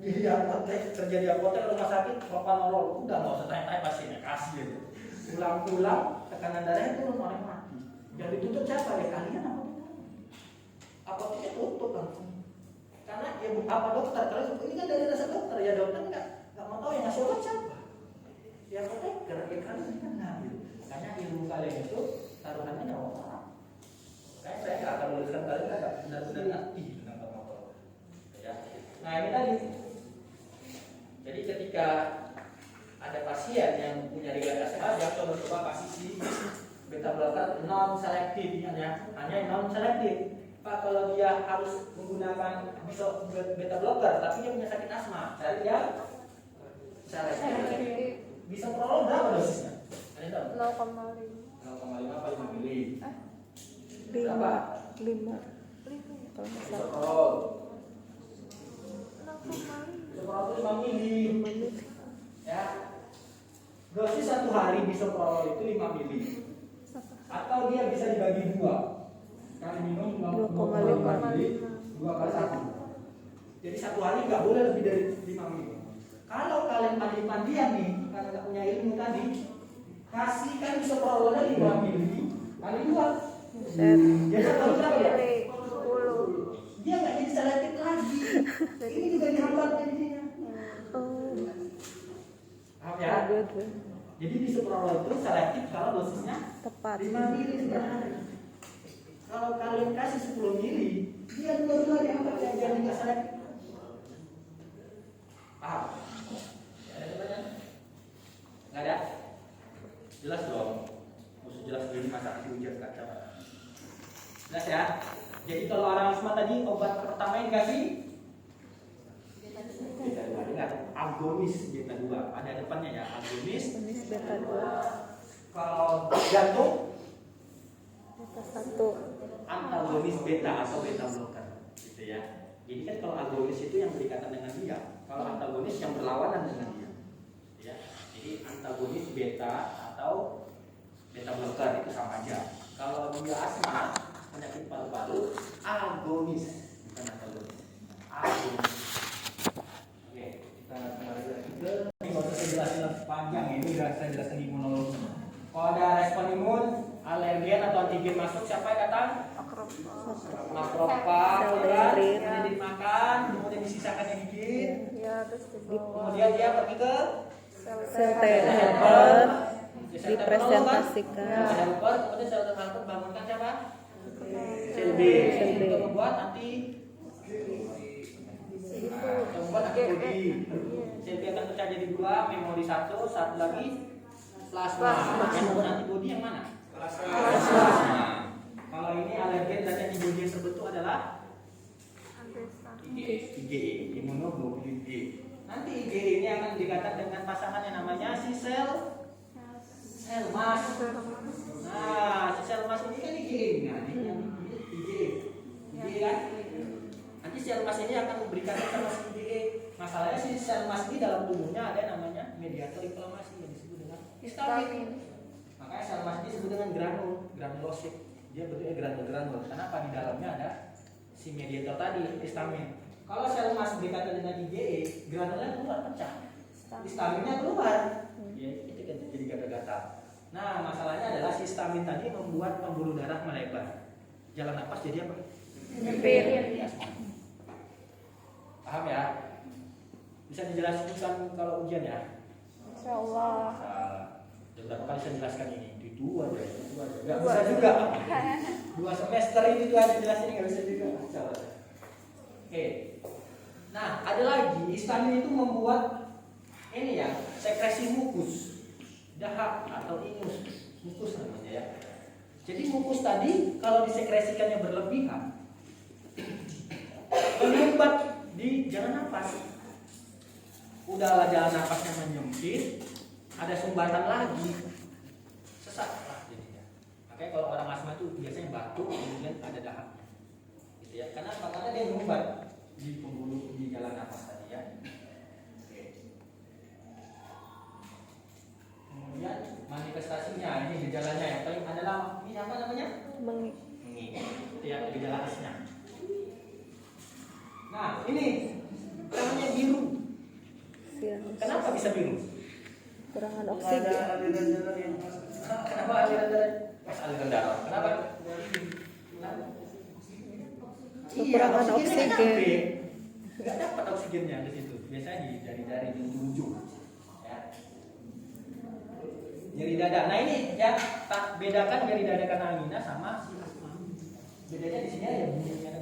Jadi apotek, kerja di apotek rumah sakit propanolol, udah nggak usah tanya-tanya pasiennya, kasih gitu. Pulang-pulang tekanan darahnya turun, orang mati. Yang ditutup siapa ya, kalian apa kita? Apoteknya tutup langsung. Karena ya apa dokter, kalau ini kan dari resep dokter, ya dokter nggak mau tahu yang ngasih obat siapa. Ya apoteker, ya kalian kan ngambil. Makanya ilmu kalian itu taruhannya nyawa orang. Kayak saya nggak akan meluluskan kalian nggak benar-benar ngerti tentang farmakologi. Ya. Nah ini tadi. Jadi ketika ada pasien yang punya riwayat asma, dia coba kasih si beta blocker non selektif, hanya non selektif. Pak, kalau dia harus menggunakan beta blocker, tapi dia punya sakit asma, cari dia selektif. Bisoprolol berapa dosisnya? Ada tahu? 0,5. 0,5 apa 5 mili? 5 kalau nggak salah. Bisoprolol. 0,5. Bisoprolol itu 5 mili. 5 menit. Ya. Dosis satu hari bisoprolol itu 5 mili. Atau dia bisa dibagi 2. Kali minum 2,5 mili, 2 kali 1. Jadi satu hari nggak boleh lebih dari 5 mili. Kalau kalian pandai-pandian nih, karena nggak punya ilmu tadi, kasihkan bisoprololnya 5 mili kali 2. Dia satu berapa ya? 10. Dia nggak jadi selektif lagi. Ini juga dihambat jadinya. Oh, Paham ya? Jadi bisoprolol itu selektif kalau dosisnya tepat. 5 mili per hari. Kalau kalian kasih 10 mili, dia dua-dua dihambat yang jadi nggak selektif. Paham? Ada pertanyaan? Nggak ada? Jelas dong. Maksud jelas begini masa dihujat kacau. Jelas ya? Jadi kalau orang asma tadi obat pertama yang dikasih beta 2. Ingat, agonis beta 2. Ada depannya ya, agonis. Ini beta 2. Kalau jantung, Beta 1. antagonis beta atau beta blocker, gitu ya. Jadi kan kalau agonis itu yang berikatan dengan dia, kalau antagonis yang berlawanan dengan dia. Ya. Jadi antagonis beta atau beta blocker itu sama aja. Kalau dia asma, penyakit paru-paru, agonis, bukan antagonis. Agonis. Oke, kita kembali lagi ke ini. Kalau saya jelasin lebih panjang, ini udah saya jelasin imunologi. Kalau ada respon imun, alergen atau antigen masuk, siapa yang datang? Makrofag, ya, kemudian dimakan, kemudian disisakan yang dikit. Ya, terus dibawa. Kemudian dia pergi ke Sel Sel T helper dipresentasikan. helper, kemudian sel helper bangunkan siapa? Sel B. Sel B. Untuk membuat membuat antibodi. Sel B akan pecah jadi 2, memori 1, satu lagi plasma. Yang membuat antibodi yang mana? Plasma. Kalau ini alergen dan antibodi yang terbentuk adalah anti IgE, imunoglobulin G. Nanti IgE ini akan dikatakan dengan pasangan yang namanya si sel mas. Nah, si sel mas ini kan IgE. Nah, ini yang IgE. IgE kan? Nanti sel mas ini akan memberikan sama si IgE. Masalahnya si sel mas ini dalam tubuhnya ada namanya mediator inflamasi yang disebut dengan histamin. Makanya sel mas ini disebut dengan granulosit. Dia bentuknya granul. Kenapa? Di dalamnya ada si mediator tadi, histamin. Kalau sel mas berkaitan dengan IgE, granulnya keluar pecah, histaminnya keluar, ya, itu kan jadi gatal-gatal. Nah, masalahnya adalah si histamin tadi membuat pembuluh darah melebar, jalan napas jadi apa? Nyempit. Paham ya? Bisa dijelaskan kalau ujian ya? Insya Allah. Berapa kali saya jelaskan ini? Itu aja. Nggak bisa juga. 2 semester ini tuh aja jelasin nggak bisa juga. Oke. Nah, ada lagi histamin itu membuat ini ya, sekresi mukus, dahak atau ingus, mukus namanya ya. Jadi mukus tadi kalau disekresikannya berlebihan, menyumbat di jalan napas. Udahlah jalan napasnya menyempit, ada sumbatan lagi, sesak lah jadinya. Makanya kalau orang asma itu biasanya batuk, kemudian ada dahaknya, gitu ya. Karena dia menyumbat di pembuluh di jalan napas tadi ya. Oke. Kemudian manifestasinya ini gejalanya yang paling adalah ini apa namanya? Mengi. Itu ya gejala khasnya. Nah ini namanya biru. Kenapa bisa biru? Kurangan Ada oksigen. aliran darah yang Kenapa aliran darah? Aliran darah. Kenapa? Kekurangan oksigen. Nggak dapat oksigennya di situ. Biasanya di jari-jari di ujung. Ya. Nyeri dada. Nah ini ya, tak bedakan nyeri dada karena angina sama si asma. Bedanya di sini aja bunyinya.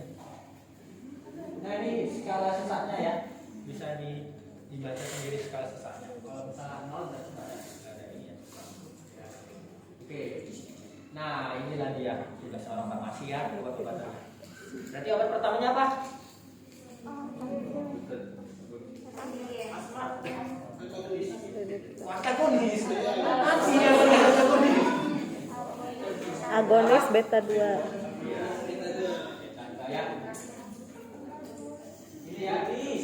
Nah ini skala sesaknya ya, bisa dibaca sendiri skala sesaknya. Kalau misalnya 0 berarti nggak ada ini ya. Oke. Nah inilah dia tugas seorang farmasi ya, obat-obatannya. Berarti obat pertamanya apa? Antagonis. Anti yang antagonis. Agonis beta 2. Ya. Ini ya, ini.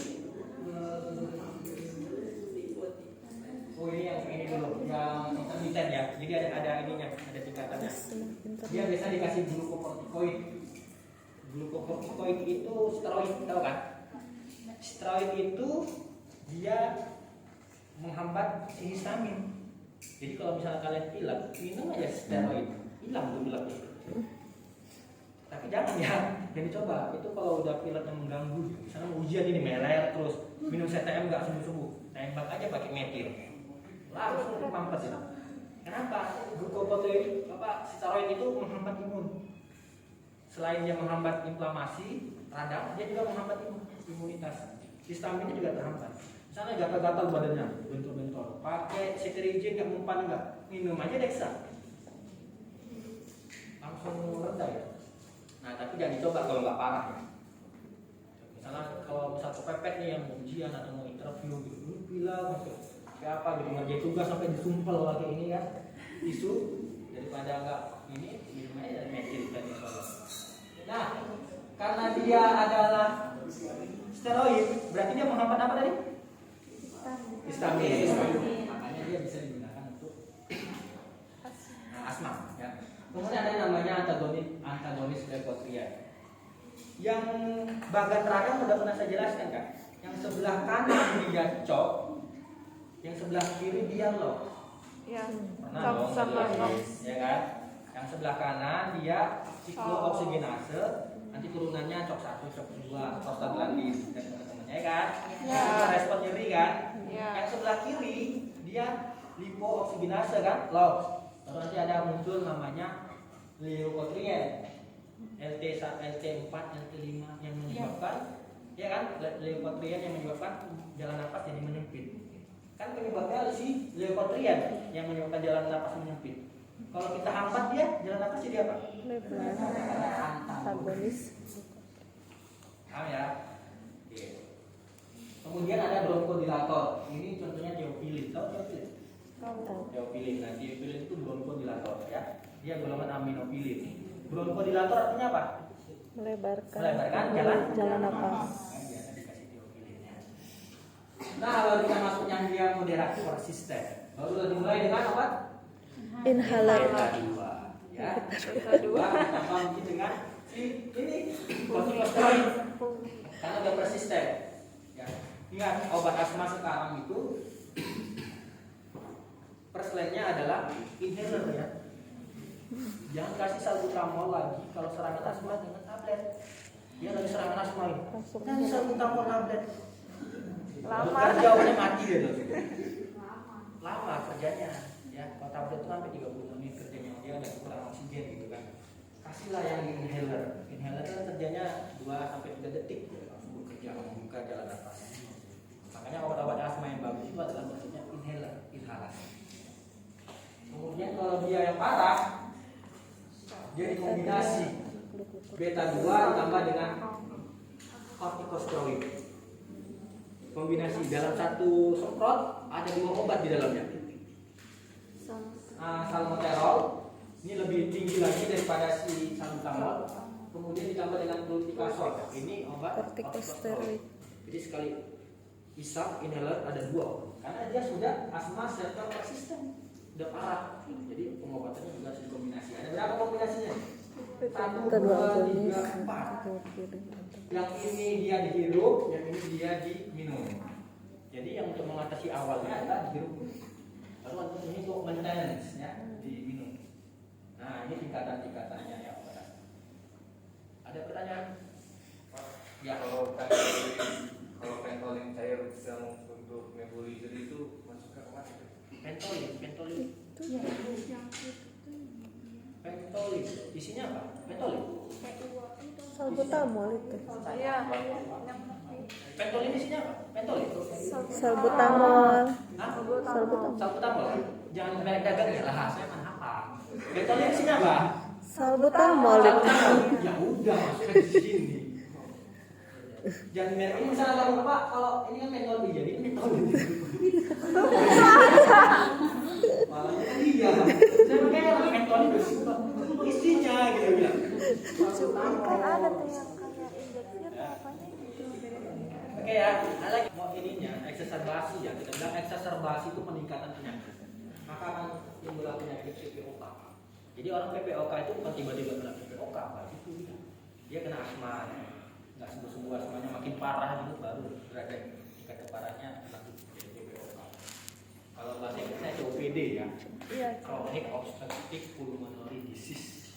Oh ini yang ini dulu, yang intermittent ya. Jadi ada ininya, ada tingkatannya. Dia biasa dikasih glukokortikoid. Glukokortikoid itu steroid, tahu kan? Steroid itu dia menghambat si histamin. Jadi kalau misalnya kalian pilek, minum aja steroid, hilang tuh pileknya. Tapi jangan ya, jangan dicoba. Itu kalau udah pileknya mengganggu, misalnya ujian ini meler terus, minum CTM nggak sembuh-sembuh, tembak aja pakai metil, langsung mampet itu. Kenapa? Glukokortikoid steroid itu menghambat imun. Selain dia menghambat inflamasi radang, dia juga menghambat imunitas. Histaminnya juga terhambat. Misalnya gatal-gatal badannya, bentur-bentur, pakai cetirizine nggak mempan nggak, minum aja Dexa, langsung reda ya. Nah tapi jangan dicoba kalau nggak parah ya. Misalnya kalau misal kepepet nih yang ujian atau mau interview gitu, bilang siapa gitu ngerjain tugas sampai disumpel lagi ini kan, isu daripada nggak ini minum aja dari metil dan Nah karena dia adalah steroid, berarti dia menghambat apa tadi? Histamin. Makanya dia bisa digunakan untuk asma. Ya. Kemudian ada yang namanya antagonis leukotriene. Yang bagian radang sudah pernah saya jelaskan kan? Yang sebelah kanan dia COX, yang sebelah kiri dia LOX. Ya. Pernah dong, Sama ya kan? Yang sebelah kanan dia siklooksigenase, nanti turunannya COX 1, COX 2, prostaglandin dan teman-temannya ya kan? Ya. Itu respon nyeri kan? Ya. Yang sebelah kiri dia lipooksigenase kan? LOX. Lalu nanti ada muncul namanya leukotriene, LT4, LT5 yang menyebabkan ya kan? Leukotriene yang menyebabkan jalan napas jadi menyempit. Kan penyebabnya si leukotriene yang menyebabkan jalan napas menyempit. Kalau kita hambat dia, jalan napas jadi apa? Agonis. Paham ya? teofilin. Tahu teofilin? Tahu. Teofilin. Nah, teofilin itu bronkodilator ya. Dia golongan aminofilin. Bronkodilator artinya apa? Melebarkan jalan napas. Biasa dikasih teofilin ya. Nah, lalu kita masuk yang dia moderator persisten. Baru dimulai dengan apa? Inhaler. Beta 2 ya. Beta 2 ditambah mungkin dengan ini kortikosteroid karena udah persisten. Ya. Ingat obat asma sekarang itu perselenya adalah inhaler ya. Jangan kasih salbutamol lagi kalau serangan asma dengan tablet. Dia lagi serangan asma ini. Jangan salbutamol tablet. Lama. Kerjanya mati gitu. Lama kerjanya. Ya, kalau tablet itu sampai 30 menit kerjanya dia ada kurang oksigen gitu kan. Kasihlah yang inhaler. Inhaler kan kerjanya 2 sampai 3 detik langsung bekerja membuka jalan nafas. Makanya obat-obat asma yang bagus itu adalah bentuknya inhaler, inhalasi. Kemudian kalau dia yang parah, dia dikombinasi beta 2 ditambah dengan kortikosteroid. Kombinasi dalam satu semprot ada 2 obat di dalamnya. Salmeterol ini lebih tinggi lagi daripada si salbutamol. Kemudian ditambah dengan fluticasone. Ini obat Kortikosteroid. Jadi sekali isap inhaler ada 2 karena dia sudah asma serta persisten, sudah parah. Jadi pengobatannya juga harus dikombinasi. Ada berapa kombinasinya? 1, 2, 3, 4. Yang ini dia dihirup, yang ini dia diminum. Jadi yang untuk mengatasi awalnya adalah dihirup. Lalu untuk ini untuk maintenance ya, diminum. Nah ini tingkatan-tingkatannya ya. Ada pertanyaan? Ya kalau pentolin cair yang untuk nebulizer itu masuk ke mana? Pentolin. Pentolin. Isinya apa? Pentolin. Salbutamol itu. Iya. Pentolin isinya apa? Pentolin. Salbutamol. Hah? Salbutamol. Salbutamol. Jangan merek dagang ya lah, saya mana apa? Pentolin isinya apa? Salbutamol itu. Ya udah, masukkan di sini. Jangan merek ini misalnya kalau Pak, kalau ini kan pentolin jadi ini pentolin. Malah iya. Saya pakai pentolin isinya gitu bilang. Kan ada tuh yang kayak injeksi atau apanya gitu. Oke ya, ada lagi mau ininya eksaserbasi ya. Kita bilang eksaserbasi itu peningkatan penyakit. Maka akan timbul penyakit PPOK. Jadi orang PPOK itu bukan tiba-tiba kena PPOK, Pak. Itu dia kena asma. Nggak sembuh-sembuh asmanya makin parah gitu baru berada tingkat keparahnya lanjut jadi PPOK. Kalau bahasa Inggrisnya COPD ya. Iya. Chronic Obstructive Pulmonary Disease.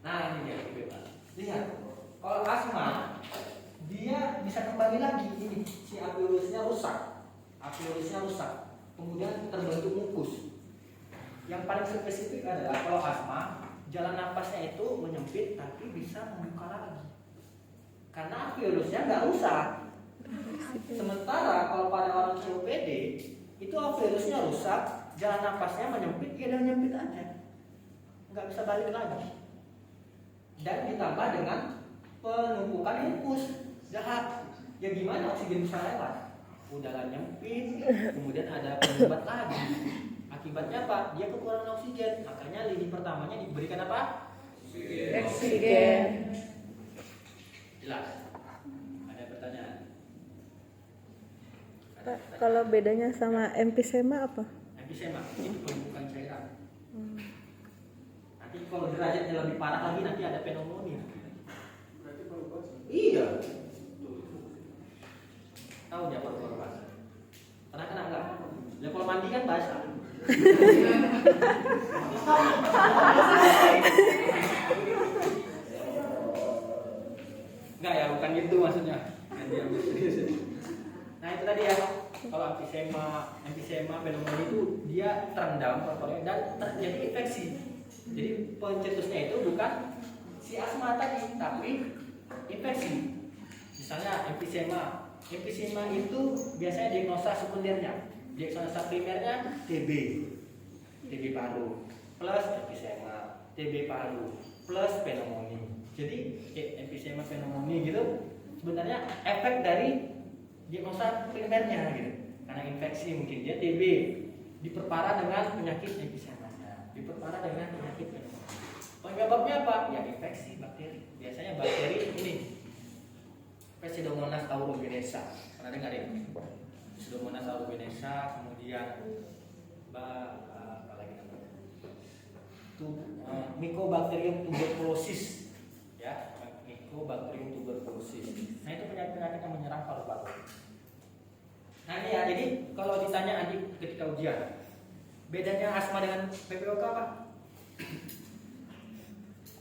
Nah ini dia PPOK. Lihat, kalau asma dia bisa kembali lagi ini si alveolusnya rusak, kemudian terbentuk mukus. Yang paling spesifik adalah kalau asma jalan napasnya itu menyempit tapi bisa membuka lagi karena alveolusnya nggak rusak. Sementara kalau pada orang COPD itu alveolusnya rusak, jalan napasnya menyempit, ya dan menyempit aja, nggak bisa balik lagi. Dan ditambah dengan penumpukan mukus jahat. Ya gimana oksigen bisa lewat? Udahlah nyempit, kemudian ada penyumbat lagi. Akibatnya apa? Dia kekurangan oksigen. Makanya lini pertamanya diberikan apa? Oksigen. Jelas. Ada pertanyaan? Pak, kalau bedanya sama emfisema apa? Emfisema itu penumpukan cairan. Nanti kalau derajatnya lebih parah lagi nanti ada pneumonia. Berarti paru-paru. Iya. Tahu nggak paru-paru basah? Pernah kena nggak? Ya kalau mandi kan basah. Enggak ya, bukan gitu maksudnya. Nah itu tadi ya. Kalau emfisema pneumonia itu dia terendam paru-parunya dan terjadi infeksi. Jadi pencetusnya itu bukan si asma tadi, tapi infeksi. Misalnya emfisema itu biasanya diagnosa sekundernya. Diagnosa primernya TB paru plus emfisema, TB paru plus pneumonia. Jadi emfisema pneumonia gitu sebenarnya efek dari diagnosa primernya gitu. Nah karena infeksi mungkin dia TB, diperparah dengan penyakit emfisema, diperparah dengan penyakit pneumonia. Penyebabnya apa? Ya infeksi bakteri. Biasanya bakteri ini Pseudomonas aeruginosa. Pernah dengar ya? Pseudomonas aeruginosa, kemudian apa lagi namanya? Mycobacterium tuberculosis. Ya, Mycobacterium tuberculosis. Nah, itu penyakit-penyakit yang menyerang paru-paru. Nah, ini ya, jadi kalau ditanya adik ketika ujian, bedanya asma dengan PPOK apa?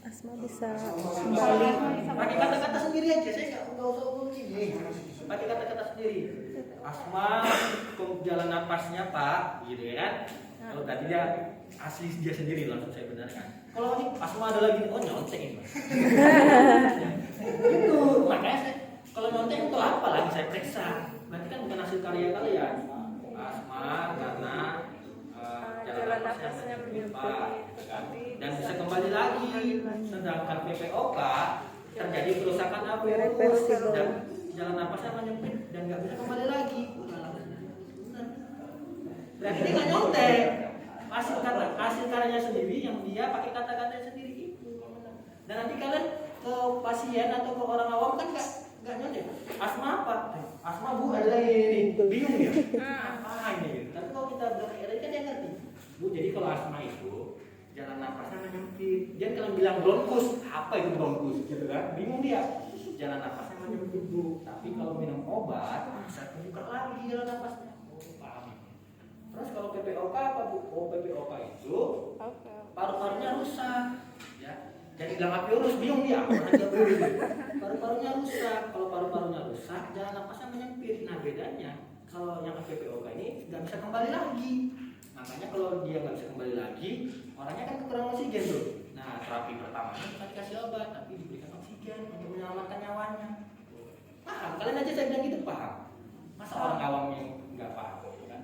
Asma bisa kembali. Pakai kata-kata sendiri aja, saya nggak usah uji nih. Pakai kata-kata sendiri. Asma, jalan napasnya Pak, gitu ya kan? Kalau tadi dia asli dia sendiri langsung saya benarkan. Kalau ini asma ada lagi, oh nyontek ini. Itu makanya saya kalau nyontek itu apa lagi saya periksa. Berarti kan bukan hasil karya kalian. Asma karena jalan napasnya menyempit dan bisa kembali lagi. Sedangkan PPOK terjadi kerusakan apus dan jalan napasnya menyempit dan nggak bisa kembali lagi. Berarti dia nggak nyontek. Hasil karyanya sendiri yang dia pakai kata-kata sendiri. Dan nanti kalian ke pasien atau ke orang awam kan nggak nyontek. Asma apa? Asma Bu ada lagi ini bingung ya. Apa ini? Tapi kalau kita bilang ada kan dia ngerti. Bu, jadi kalau asma itu jalan napasnya menyempit. Jangan kalian bilang bronkus, apa itu bronkus gitu kan? Bingung dia. Jalan napasnya menyempit Bu. Tapi kalau minum obat bisa terbuka lagi jalan napasnya. Oh, paham. Terus kalau PPOK apa Bu? Oh, PPOK itu paru-parunya rusak. Ya. Jadi bilang virus bingung dia. Paru-parunya rusak. Kalau paru-parunya rusak, jalan napasnya menyempit. Nah, bedanya kalau yang PPOK ini nggak bisa kembali lagi. Makanya kalau dia nggak bisa kembali lagi, orangnya kan kekurangan oksigen tuh. Nah, terapi pertamanya bukan dikasih obat, tapi diberikan oksigen untuk menyelamatkan nyawanya. Paham? Kalian aja saya bilang gitu paham. Masa orang awam yang nggak paham kan?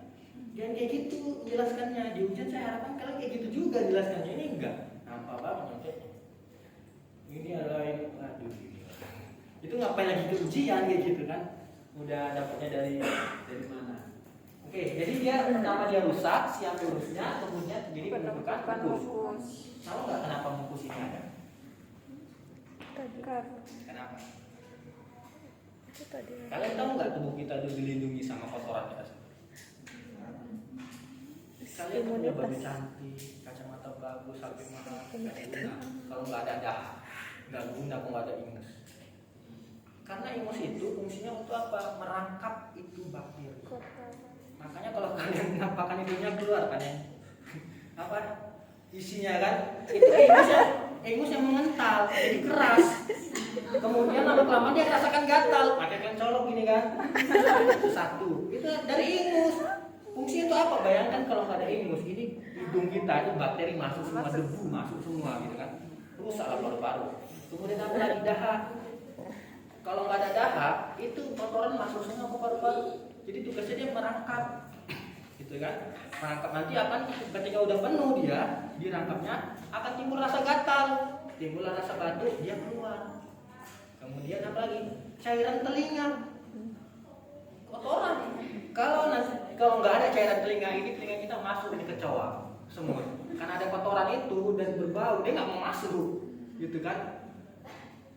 Jangan kayak gitu jelaskannya. Di ujian saya harapkan kalian kayak gitu juga jelaskannya. Ini enggak nampak banget nyonteknya. Ini adalah yang aduh. Itu ngapain lagi ke ujian kayak gitu kan? Udah dapatnya dari mana? Oke, jadi dia pertama dia rusak, siang virusnya, kemudian jadi pembentukan mukus. Tahu nggak kenapa mukus ini ada? Kenapa? Kalian tahu nggak tubuh kita itu dilindungi sama kotoran kita sendiri? Kalian punya baju cantik, kacamata bagus, HP mahal, kalau nggak ada dahak, nggak guna kalau nggak ada ingus. Karena ingus itu fungsinya untuk apa? Merangkap itu bakteri. Makanya kalau kalian nampakan hidungnya keluar kan yang apa isinya kan itu ingus yang mengental jadi keras, kemudian lama-lama dia rasakan gatal, pakai kan colok gini kan. Itu satu, itu dari ingus. Fungsi itu apa? Bayangkan kalau nggak ada ingus, ini hidung kita itu bakteri masuk semua, debu masuk semua gitu kan, rusaklah paru-paru. Kemudian apa lagi? Dahak. Kalau nggak ada dahak, itu kotoran masuk semua ke paru-paru. Jadi tugasnya dia merangkap, gitu kan? Merangkap nanti akan ketika udah penuh dia dirangkapnya akan timbul rasa gatal, timbul rasa batuk, dia keluar. Kemudian apa lagi? Cairan telinga, kotoran. Kalau nggak ada cairan telinga ini, telinga kita masuk di kecoa semua. Karena ada kotoran itu dan berbau, dia nggak mau masuk, gitu kan?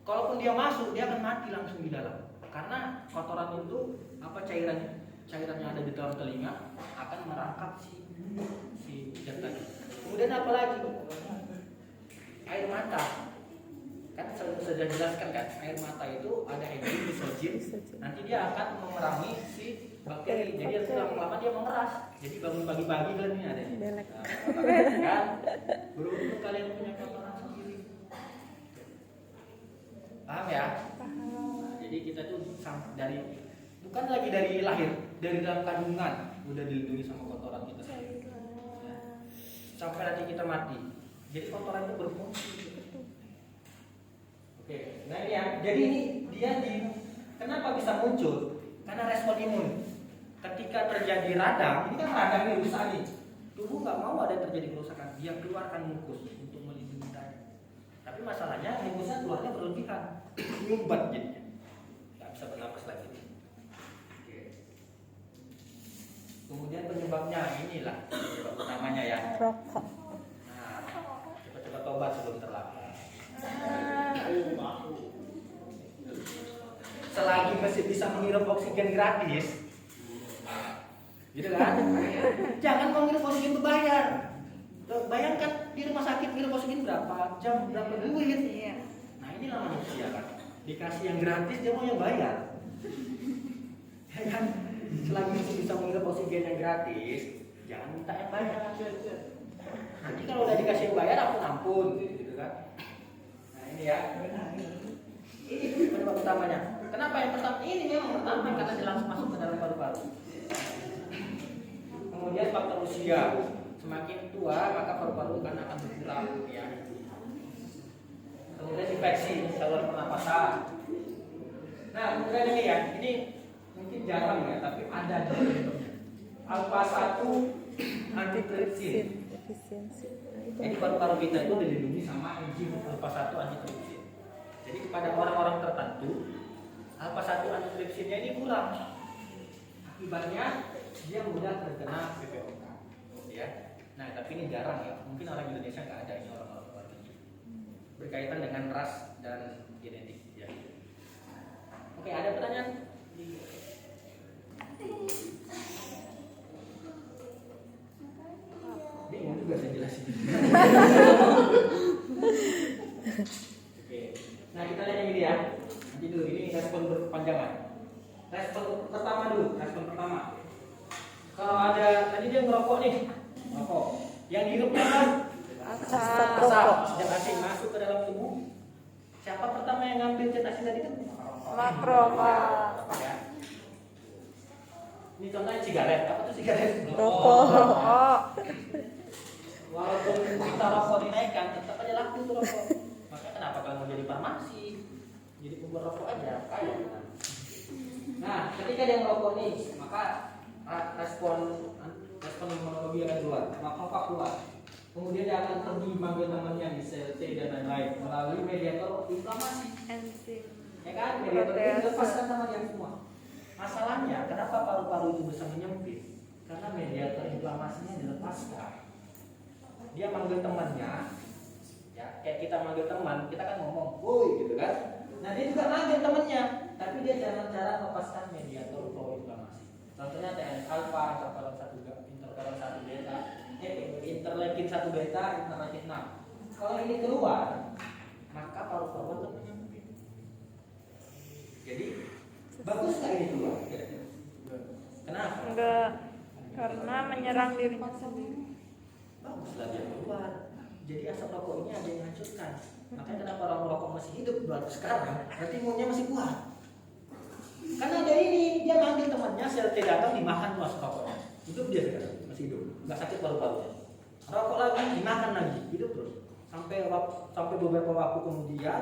Kalaupun dia masuk, dia akan mati langsung di dalam. Karena kotoran itu apa cairan yang ada di dalam telinga akan merangkap si zat tadi. Kemudian apa lagi? Air mata. Kan sudah jelaskan kan, air mata itu ada enzim lisozim. Nanti dia akan memerangi si bakteri. Jadi lama-lama dia mengeras. Jadi bangun pagi-pagi kan ini ada. Kan? Beruntung kalian punya kotoran sendiri. Paham ya? Nah, jadi kita tuh dari bukan lagi dari lahir, dari dalam kandungan udah dilindungi sama kotoran kita sendiri. Ya. Sampai nanti kita mati. Jadi kotoran itu berfungsi. Oke, nah ini ya. Jadi ini dia kenapa bisa muncul? Karena respon imun. Ketika terjadi radang, ini kan radang ini rusak nih. Tubuh nggak mau ada terjadi kerusakan, dia keluarkan mukus untuk melindungi tadi. Tapi masalahnya mukusnya keluarnya berlebihan, nyumbat jadinya, nggak bisa bernapas lagi. Oke. Kemudian penyebabnya inilah penyebab utamanya ya. Rokok. Nah, coba-coba tobat sebelum terlambat. Selagi masih bisa menghirup oksigen gratis, gitu kan? Jangan menghirup oksigen berbayar. Bayangkan di rumah sakit ngirup oksigen berapa jam, berapa duit. Nah inilah manusia kan, dikasih yang gratis dia mau yang bayar. Ya kan? Selagi masih bisa menghirup oksigen yang gratis, jangan minta yang bayar. Nanti kalau udah dikasih yang bayar, ampun, gitu kan? Nah ini ya, ini penyebab utamanya. Kenapa yang pertama? Ini memang pertama karena dia langsung masuk ke dalam paru-paru. Kemudian faktor usia, semakin tua maka paru-paru akan berkurang, ya. Kemudian infeksi saluran pernapasan. Nah kemudian ini ya, ini mungkin jarang ya, tapi ada juga. Alpha 1 antitrypsin. Efisiensi. Jadi paru-paru kita itu dilindungi sama enzim alpha 1 antitrypsin. Jadi kepada orang-orang tertentu alpha 1 antitrypsinnya ini kurang. Akibatnya dia mudah terkena PPOK. Ya. Nah, tapi ini jarang ya. Mungkin orang Indonesia nggak ada ini orang-orang luar negeri. Berkaitan dengan ras dan genetik. Ya. Oke, ada pertanyaan? Bingung juga saya jelasin. Oke. Nah, kita lihat yang ini ya. Nanti dulu ini respon berkepanjangan. Respon pertama dulu, respon pertama. Kalau ada tadi dia ngerokok nih, ngerokok. Yang dihirupnya apa? Asap. Zat asing masuk ke dalam tubuh. Siapa pertama yang ngambil zat asing tadi kan? Makrofag. Ya. Ini contohnya sigaret. Apa tuh sigaret? Rokok. Walaupun kita rokok dinaikkan, tetap aja laku tuh rokok. Makanya kenapa kalau jadi farmasi, jadi pembuat rokok aja kaya. Nah, ketika dia ngerokok nih, maka respon imunologi akan keluar, makrofag keluar. Kemudian dia akan pergi manggil temannya di sel T dan lain-lain melalui mediator inflamasi. Enzim. Ya kan, mediator itu dilepaskan sama dia semua. Masalahnya, kenapa paru-paru itu bisa menyempit? Karena mediator inflamasinya dilepaskan. Dia manggil temannya, ya kayak kita manggil teman, kita kan ngomong, woi gitu kan. Nah dia juga manggil temannya, tapi dia jangan cara melepaskan mediator pro-inflamasi. Contohnya TNF alpha, interferon 1 beta, interleukin 1 beta, interleukin 6. Kalau ini keluar, maka paru-paru akan menyempit. Jadi bagus nggak ini keluar? Kenapa? Enggak, karena menyerang dirinya sendiri. Baguslah dia keluar. Jadi asap rokok ini ada yang hancurkan. Makanya kenapa orang merokok masih hidup baru sekarang? Berarti imunnya masih kuat. Karena ada ini, dia manggil temannya, sel T datang dimakan tuh asap rokoknya. Hidup dia sekarang, masih hidup. Nggak sakit paru-parunya. Rokok lagi, dimakan lagi, hidup terus. Sampai beberapa waktu kemudian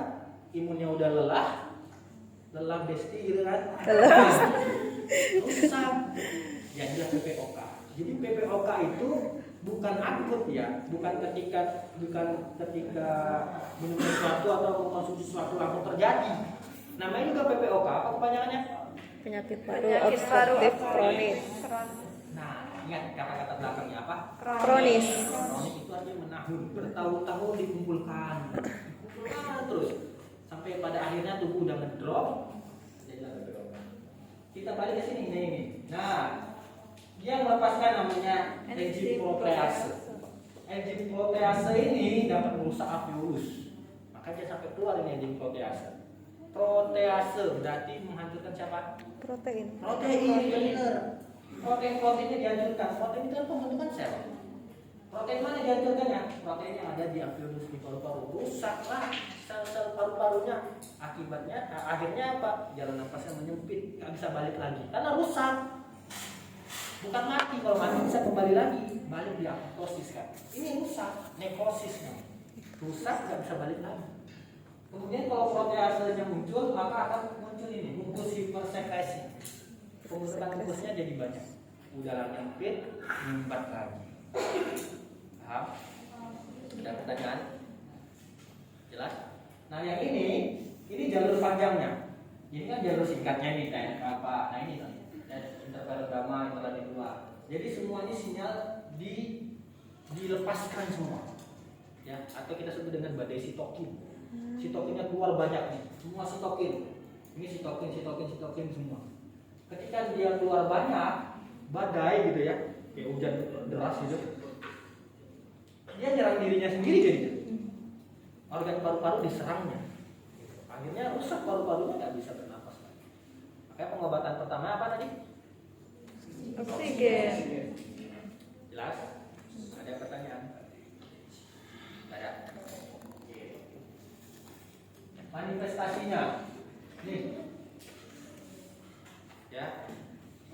imunnya udah lelah besti gitu kan. Rusak. Jadilah PPOK. Jadi PPOK itu bukan akut ya, bukan ketika minum sesuatu atau mengkonsumsi sesuatu langsung terjadi. Namanya juga PPOK, apa kepanjangannya? Penyakit paru obstruktif kronis. Nah, ingat kata-kata belakangnya apa? Kronis. Kronis itu artinya menahun, bertahun-tahun dikumpulkan terus sampai pada akhirnya tubuh udah ngedrop. Jadilah PPOK. Kita balik ke sini ini. Nah, dia melepaskan namanya enzim protease. Enzim protease ini dapat merusak alveolus. Maka dia sampai keluar ini enzim protease. Protease berarti menghancurkan siapa? Protein. Protein, benar. Protein-proteinnya dihancurkan. Protein itu kan pembentukan sel. Protein mana dihancurkannya? Protein yang ada di alveolus di paru-paru. Rusaklah sel-sel paru-parunya. Akibatnya, akhirnya apa? Jalan nafasnya menyempit, nggak bisa balik lagi. Karena rusak. Bukan mati, kalau mati bisa kembali lagi, balik di apoptosis kan. Ini rusak, nekrosis nih. Rusak nggak bisa balik lagi. Kemudian kalau proteasenya muncul, maka akan muncul ini mukus hipersekresi. Pembentukan mukusnya jadi banyak. Udara nyempit, nyumbat lagi. Paham? Ada pertanyaan? Jelas? Nah yang ini jalur panjangnya. Ini kan jalur singkatnya nih, kayak apa? Nah ini interferon gamma, interleukin 2. Jadi semua ini sinyal dilepaskan semua. Ya, atau kita sebut dengan badai sitokin. Sitokinnya keluar banyak nih, semua sitokin. Ini sitokin semua. Ketika dia keluar banyak, badai gitu ya, kayak hujan deras gitu, dia nyerang dirinya sendiri jadinya. Organ paru-paru diserangnya. Akhirnya rusak paru-parunya, nggak bisa bernapas lagi. Makanya pengobatan pertama apa tadi? Oksigen. Jelas? Ada pertanyaan? Ada. Manifestasinya, nih, ya,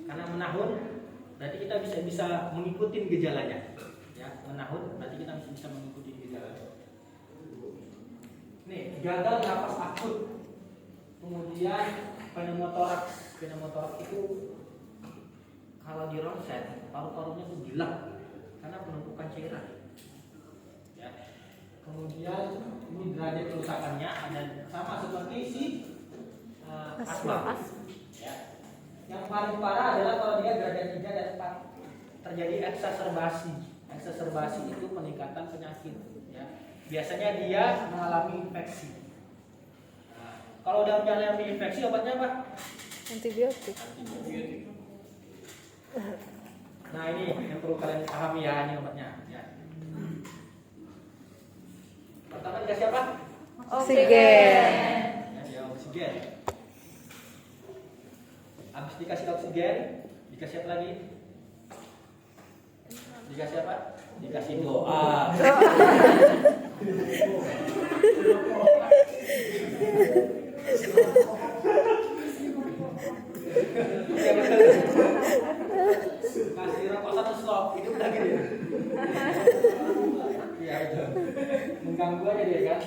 karena menahun, berarti kita bisa mengikuti gejalanya. Ya, menahun, berarti kita bisa mengikuti gejalanya. Nih, gagal napas akut, kemudian pneumotoraks. Pneumotoraks itu kalau di ronsen, paru-parunya tuh gilak karena penumpukan cairan. Ya. Kemudian ini derajat kerusakannya ada sama seperti si asma. Ya. Yang paling parah adalah kalau dia derajat 3 dan 4 terjadi eksaserbasi. Eksaserbasi itu peningkatan penyakit. Ya. Biasanya dia mengalami infeksi. Nah, kalau udah mengalami infeksi obatnya apa? Antibiotik. Nah ini yang perlu kalian pahami ya, ini obatnya. Ya. Pertama dikasih apa? Oksigen. Ya, oksigen. Habis dikasih oksigen, dikasih apa lagi? Dikasih apa? Dikasih doa. Kasih rokok 1 slop, itu udah gitu ya. Iya itu. Mengganggu aja dia kan.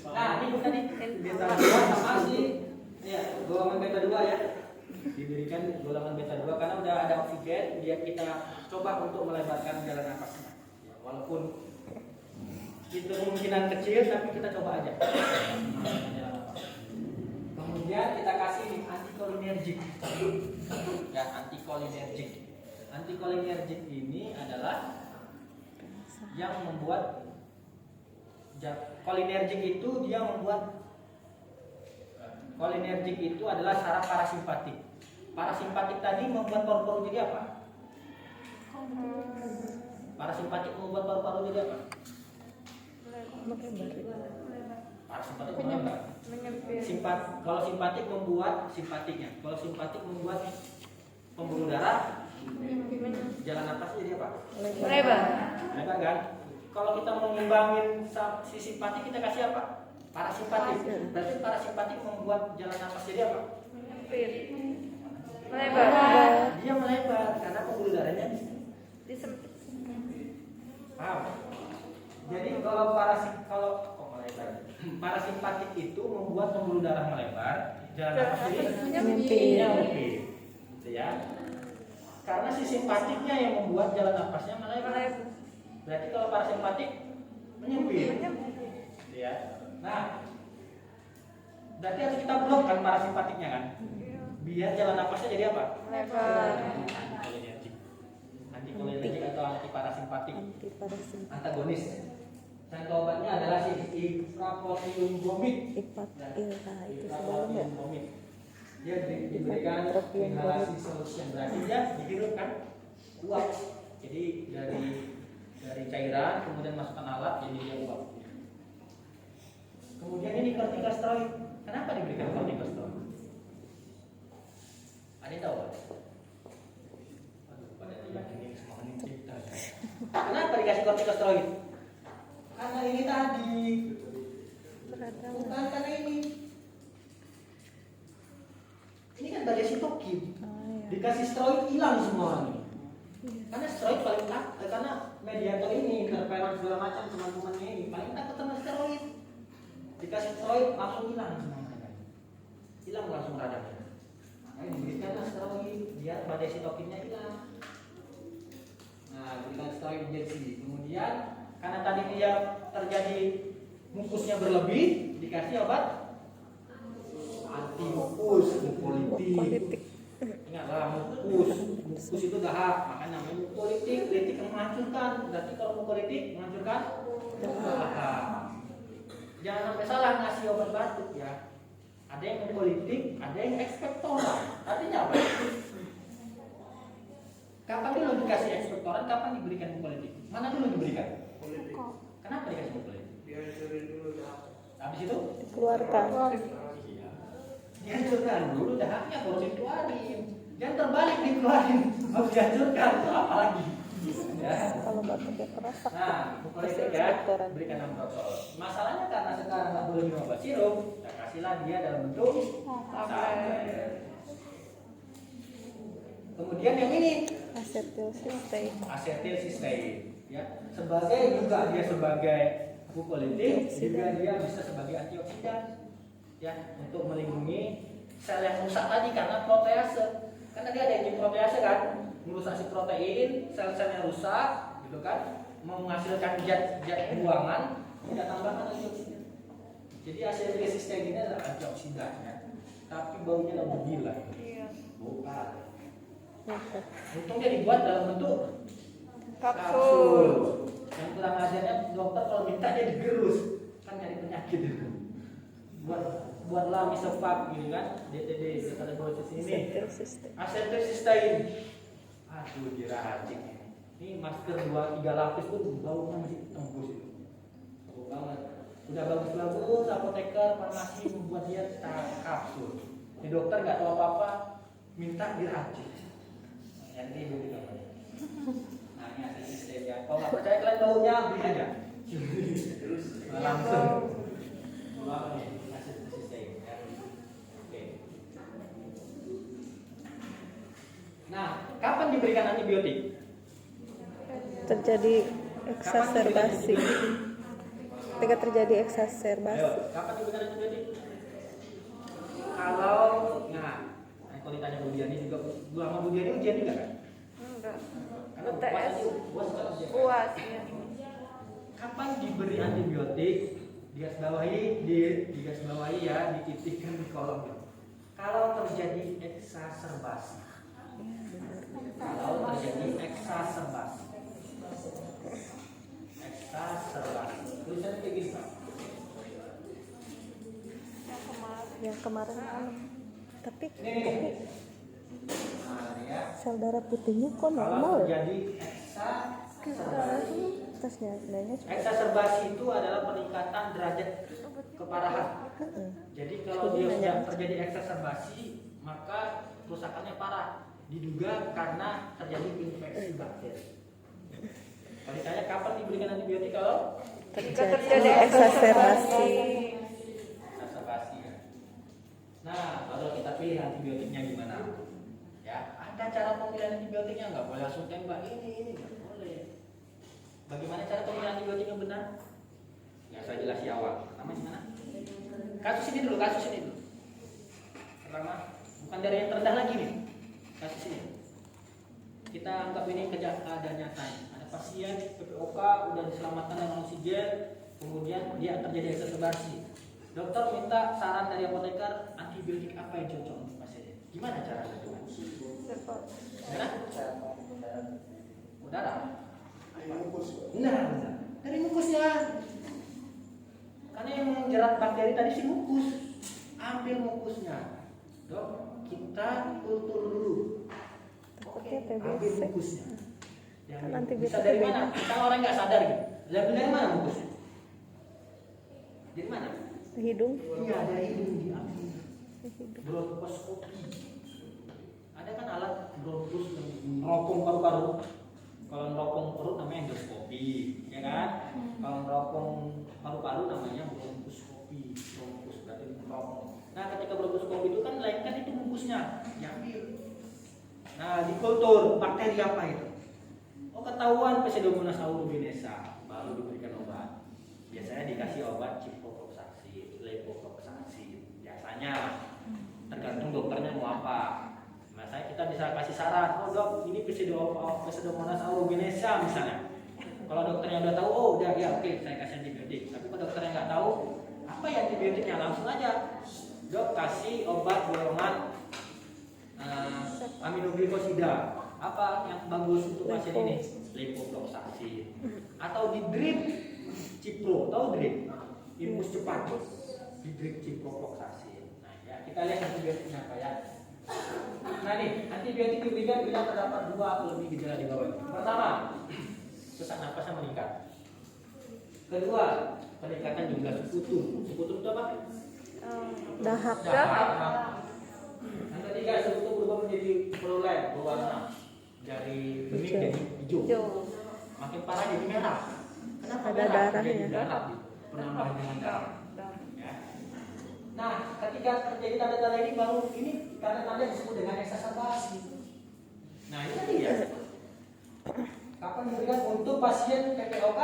Nah ini bukan nih beta 2 sama si ya, golongan beta 2 ya. Diberikan golongan beta 2 karena udah ada oksigen, dia kita coba untuk melebarkan jalan nafasnya. Ya, walaupun itu kemungkinan kecil tapi kita coba aja. Kemudian kita kasih antikolinergik. Ya, antikolinergik. Antikolinergik ini adalah yang membuat kolinergik itu dia membuat kolinergik itu adalah saraf parasimpatik. Parasimpatik tadi membuat paru-paru jadi apa? Parasimpatik membuat paru-paru jadi apa? Parasimpatik melebar. Kalau simpatik membuat simpatiknya. Kalau simpatik membuat pembuluh darah, jalan nafas jadi apa? Lebar. Lebar kan? Kalau kita mau ngimbangin si simpatik kita kasih apa? Parasimpatik. Berarti parasimpatik membuat jalan nafas jadi apa? Melebar. Dia melebar karena pembuluh darahnya Disempit. paham? Jadi kalau parasimpatik itu membuat pembuluh darah melebar, jalan nafas jadi menyempit. Gitu ya. Karena si simpatiknya yang membuat jalan nafasnya melebar. Berarti kalau parasimpatik menyempit. Gitu ya. Nah, berarti harus kita blok kan parasimpatiknya kan? Biar jalan nafasnya jadi apa? Lebar. Antikolinergik atau antiparasimpatik. Antagonis. Contoh obatnya adalah si iprapropium Ipat ilka itu sebelumnya. Dia diberikan inhalasi solution, berarti dia dihirup kan uap. Jadi dari cairan kemudian masukkan alat jadi dia uap. Kemudian ini kortikosteroid. Kenapa diberikan kortikosteroid? Ada yang tahu? Pada tidak ini semua ini cerita. Kenapa dikasih kortikosteroid? Karena ini tadi. Bukan karena ini. Ini kan badai sitokin. Dikasih steroid hilang semua orang ini. Karena steroid paling takut, karena mediator ini interferon segala macam teman-temannya ini paling takut sama steroid. Dikasih steroid langsung hilang semua mereka. Hilang langsung radangnya. Makanya diberikanlah steroid biar badai sitokinnya hilang. Nah, berikan steroid injeksi. Kemudian karena tadi dia terjadi mukusnya berlebih, dikasih obat anti mukus, mukolytik. Ingatlah, mukus itu dahak, makanya namanya mukolytik, litik yang menghancurkan. Berarti kalau mukolytik menghancurkan dahak. Jangan sampai salah ngasih obat batuk ya. Ada yang mukolytik, ada yang ekspektoran. Artinya apa? Kapan dulu dikasih ekspektoran, kapan diberikan mukolytik? Mana dulu diberikan? Kenapa dikasih mukolytik? Habis itu? Dikeluarkan. Iya. Dihancurkan dulu dahaknya baru dikeluarin. Jangan terbalik dikeluarin, harus dihancurkan. Apalagi? Ya. Kalau batuknya keras Nah, mukolytik ya, berikan ambrosol. Masalahnya karena sekarang nggak boleh minum obat sirup, ya kasihlah dia dalam bentuk tablet. Kemudian yang ini asetilsistein. asetilsistein, ya sebagai juga dia sebagai mukolytik, juga dia bisa sebagai antioksidan, ya untuk melindungi sel yang rusak tadi karena protease. Karena dia ada enzim protease kan, merusak si protein, sel-sel yang rusak, gitu kan, menghasilkan zat-zat buangan, tidak tambahkan antioksidan. Jadi asetilsistein ini adalah antioksidan, ya. Tapi baunya lebih gila. Bukan. Untungnya dibuat dalam bentuk kapsul. Yang kurang ajarnya dokter kalau minta dia digerus, kan nyari penyakit itu. Buatlah misefak gitu kan, DTD dextrose ini. Asetilsistein. Aduh, diracik. Ini masker 2-3 lapis pun baunya masih tembus itu. Bau banget. Udah bagus-bagus apoteker farmasi membuat dia kapsul. Ini dokter nggak tahu apa-apa, minta diracik. Jadi itu namanya. Nah, ini asetilsistein ya. Kalau nggak percaya kalian baunya beli aja. Terus langsung. Apa nih? Asetilsistein ya. Oke. Nah, kapan diberikan antibiotik? Terjadi eksaserbasi. Ketika terjadi eksaserbasi. Ayo, kapan diberikan antibiotik? Kalau kalau ditanya Bu Diani juga, lama Bu Diani ujian juga kan? Enggak. Karena UTS. UAS kan ujian. UAS ya. Kapan diberi antibiotik? Digarisbawahi ya, dititikkan di kolom. Kalau terjadi eksaserbasi. Kalau terjadi eksaserbasi. Eksaserbasi. Tulisannya kayak gini, Pak. Yang kemarin. Yang kemarin tapi Ini. Nah, ya. sel darah putihnya kok Kalau normal ya? terjadi eksaserbasi. Tesnya sebenarnya cuma Eksaserbasi itu adalah peningkatan derajat keparahan. Jadi kalau dia sudah terjadi eksaserbasi, maka kerusakannya parah. Diduga karena terjadi infeksi bakteri. Kalau ditanya kapan diberikan antibiotik kalau terjadi eksaserbasi. eksaserbasi ya. Nah, baru kita pilih antibiotiknya gimana. Ya, ada cara pemilihan antibiotiknya, nggak boleh langsung tembak ini nggak boleh. Bagaimana cara pemilihan antibiotik yang benar? Ya, saya jelas di awal. Pertama gimana? Kasus ini dulu. Pertama, bukan dari yang terendah lagi nih. Kasus ini. Kita anggap ini keadaan nyata. Ada pasien PPOK udah diselamatkan dengan oksigen, kemudian dia terjadi eksaserbasi. Dokter minta saran dari apoteker antibiotik apa yang cocok untuk pasien. Gimana cara lakukan? Gimana? Udara. Benar. Dari mukusnya. Karena yang menjerat bakteri tadi si mukus. Ambil mukusnya. Dok, kita kultur dulu. Takutnya Ambil TBC. mukusnya. Yang Kan nanti bisa bisa dari TBC. mana? Kalau orang nggak sadar gitu. Dari mana mukusnya? Dari mana? Hidung. Iya, dari hidung diambil. Hidung. Bronkoskopi. Ada kan alat bronkus yang meropong paru-paru. Kalau meropong perut namanya endoskopi, ya kan? Kalau meropong paru-paru namanya bronkoskopi. Bronkus berarti meropong. Nah, ketika bronkoskopi itu kan lengket itu mukusnya, diambil. Nah, dikultur bakteri apa itu? Oh, ketahuan Pseudomonas aeruginosa, baru diberikan obat. Biasanya dikasih obat ciprofloxacin, levofloxacin. Biasanya tergantung dokternya mau apa. Nah, kita bisa kasih saran, oh dok, ini Pseudomonas aeruginosa misalnya. Kalau dokternya udah tahu, oh udah ya oke, saya kasih antibiotik. Tapi kalau dokternya nggak tahu, apa ya antibiotiknya, langsung aja, dok kasih obat golongan aminoglikosida. Apa yang bagus untuk pasien ini? Lipofloxacin. Atau di drip cipro, tahu drip? Infus cepat. Di drip ciprofloxacin. Nah, ya kita lihat antibiotiknya apa ya. Nah nih, antibiotik diberikan bila terdapat 2 atau lebih gejala di bawah ini. Pertama, sesak napasnya meningkat. Kedua, peningkatan jumlah sekutu. Sekutu itu apa? Dahak. Yang ketiga, sekutu berubah menjadi prolet, berwarna dari bening jadi hijau. Makin parah jadi merah. Kenapa Ada merah? darahnya. Jadi darah, penambahan dengan darah. Ya. Nah, ketika terjadi tanda-tanda ini baru ini tanda-tanda disebut dengan eksaserbasi. Nah, ini tadi ya. Kapan diberikan untuk pasien PPOK?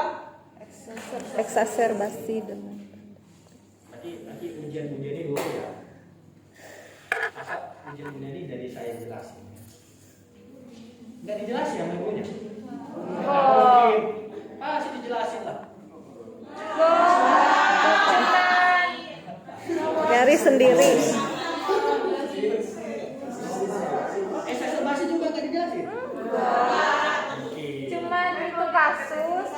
Eksaserbasi dengan Nanti ujian-ujian ini dulu ya. Asal ujian-ujian ini dari saya jelasin. Nggak dijelasin sama ibunya. Sih dijelasin lah. nyari sendiri. Eksaserbasi juga nggak dijelasin. Cuman itu kasus,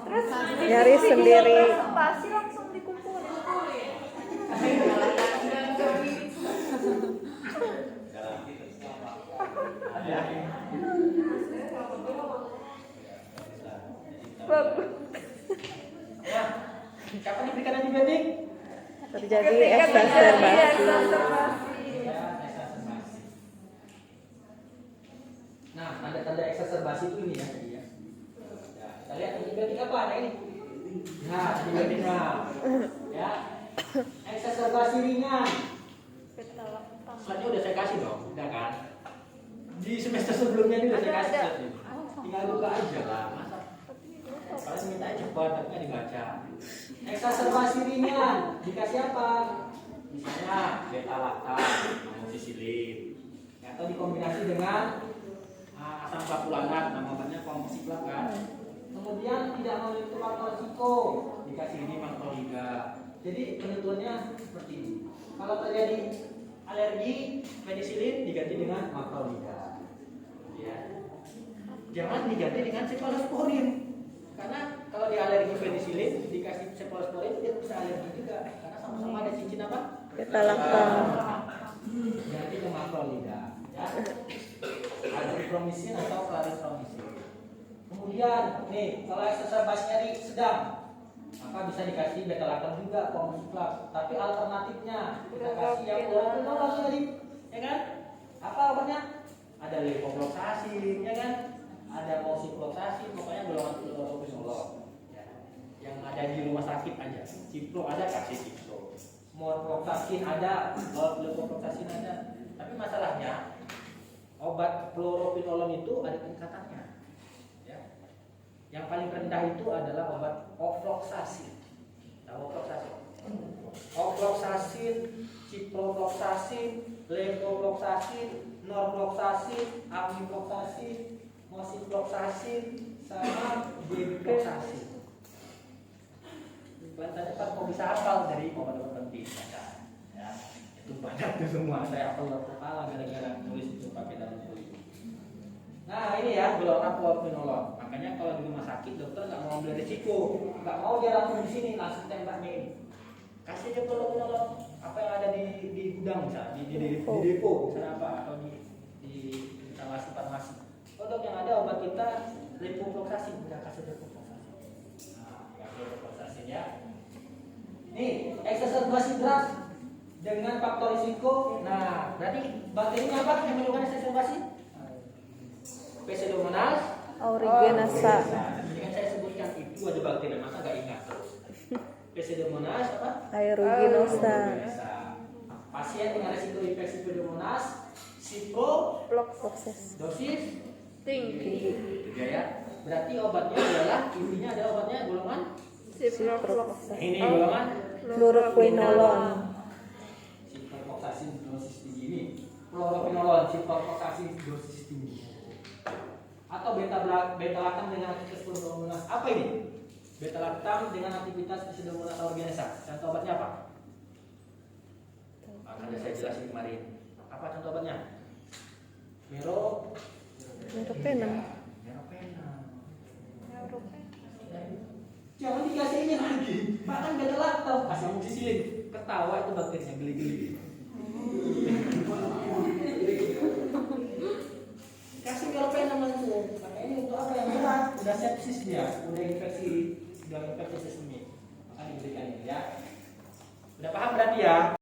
terus Nyari sendiri. Eksaserbasi langsung dikumpulin. Bagus. Ya, kapan diberikan antibiotik? Terjadi eksaserbasi. Ya, eksaserbasi. Nah, tanda-tanda eksaserbasi itu ini ya tadi ya. Ya, kita lihat antibiotik apa? Nah ini. Nah, antibiotiknya. Ya. Eksaserbasi ringan. Slide-nya udah saya kasih dong, udah kan? Di semester sebelumnya ini udah saya kasih slide-nya. Tinggal buka aja lah, masa? Paling minta cepat, tapi nggak dibaca. Eksaserbasi ringan dikasih apa? Misalnya beta lactam, amoxicillin, atau dikombinasi dengan asam klapulanat, nama obatnya Pomoxiclap kan. Kemudian tidak memiliki faktor risiko, dikasih ini Makroliga. Jadi penentuannya seperti ini. Kalau terjadi alergi penicillin diganti dengan Makroliga. Ya. Jangan diganti dengan cephalosporin. Karena kalau di alergi penicillin dikasih cephalosporin dia bisa alergi juga karena sama-sama ada cincin apa? Beta lactam. Ganti ke Makroliga, ya. Azithromycin atau clarithromycin. Kemudian nih kalau eksaserbasi nyeri sedang maka bisa dikasih beta lactam juga Pomoxiclap. Tapi alternatifnya kita kasih yang fluoroquinolone tadi, ya kan? Apa obatnya? Ada levofloxacin, ya kan? Ada moxifloxacin, pokoknya golongan fluoroquinolone. Ya. Yang ada di rumah sakit aja. Cipro ada, kasih Cipro. Morfloxacin ada, levofloxacin ada. Tapi masalahnya obat fluoroquinolone itu ada tingkatannya. Ya. Yang paling rendah itu adalah obat ofloxacin. Tahu ofloxacin? Ofloxacin, ciprofloxacin, levofloxacin, norfloxacin, amifloxacin, moxifloxacin, sama debifloxacin. Banyak kan kok bisa hafal dari obat-obat penting ya. Itu banyak tuh semua. Saya hafal kepala gara-gara nulis itu pakai dalam buku. Nah ini ya golongan fluoroquinolone. Makanya kalau di rumah sakit dokter nggak mau ambil risiko, nggak mau dia langsung di sini langsung tembaknya ini. Kasih aja fluoroquinolone apa yang ada di gudang misalnya, di depo misalnya apa atau di farmasi. Oh dok yang ada obat kita levofloxacin, udah kasih levofloxacin. Nah, kasih levofloxacin ya. Nih eksaserbasi berat dengan faktor risiko. Nah berarti bakterinya apa yang menyebabkan eksaserbasi? Pseudomonas Aeruginosa. Jadi kan saya sebutkan itu ada bakteri, masa nggak ingat terus? Pseudomonas apa? Aeruginosa. Pasien dengan resiko infeksi Pseudomonas, Proses dosis Tinggi. tiga ya. Berarti obatnya adalah intinya adalah obatnya golongan ini golongan fluoroquinolone. ciprofloxacin dosis tinggi ini. Fluoroquinolone ciprofloxacin dosis tinggi. Atau beta lactam dengan aktivitas Pseudomonas. Apa ini? Beta lactam dengan aktivitas Pseudomonas aeruginosa. Contoh obatnya apa? Akan saya jelasin kemarin. Apa contoh obatnya? Meropenem. Jangan dikasih ini lagi. Pak kan beda laptop. Kasih amoxicillin. Ketawa itu bakterinya geli-geli. Kasih meropenem langsung. Makanya ini untuk apa yang berat? Udah sepsis dia, udah infeksi sistemik. Maka diberikan ini ya. Udah paham berarti ya?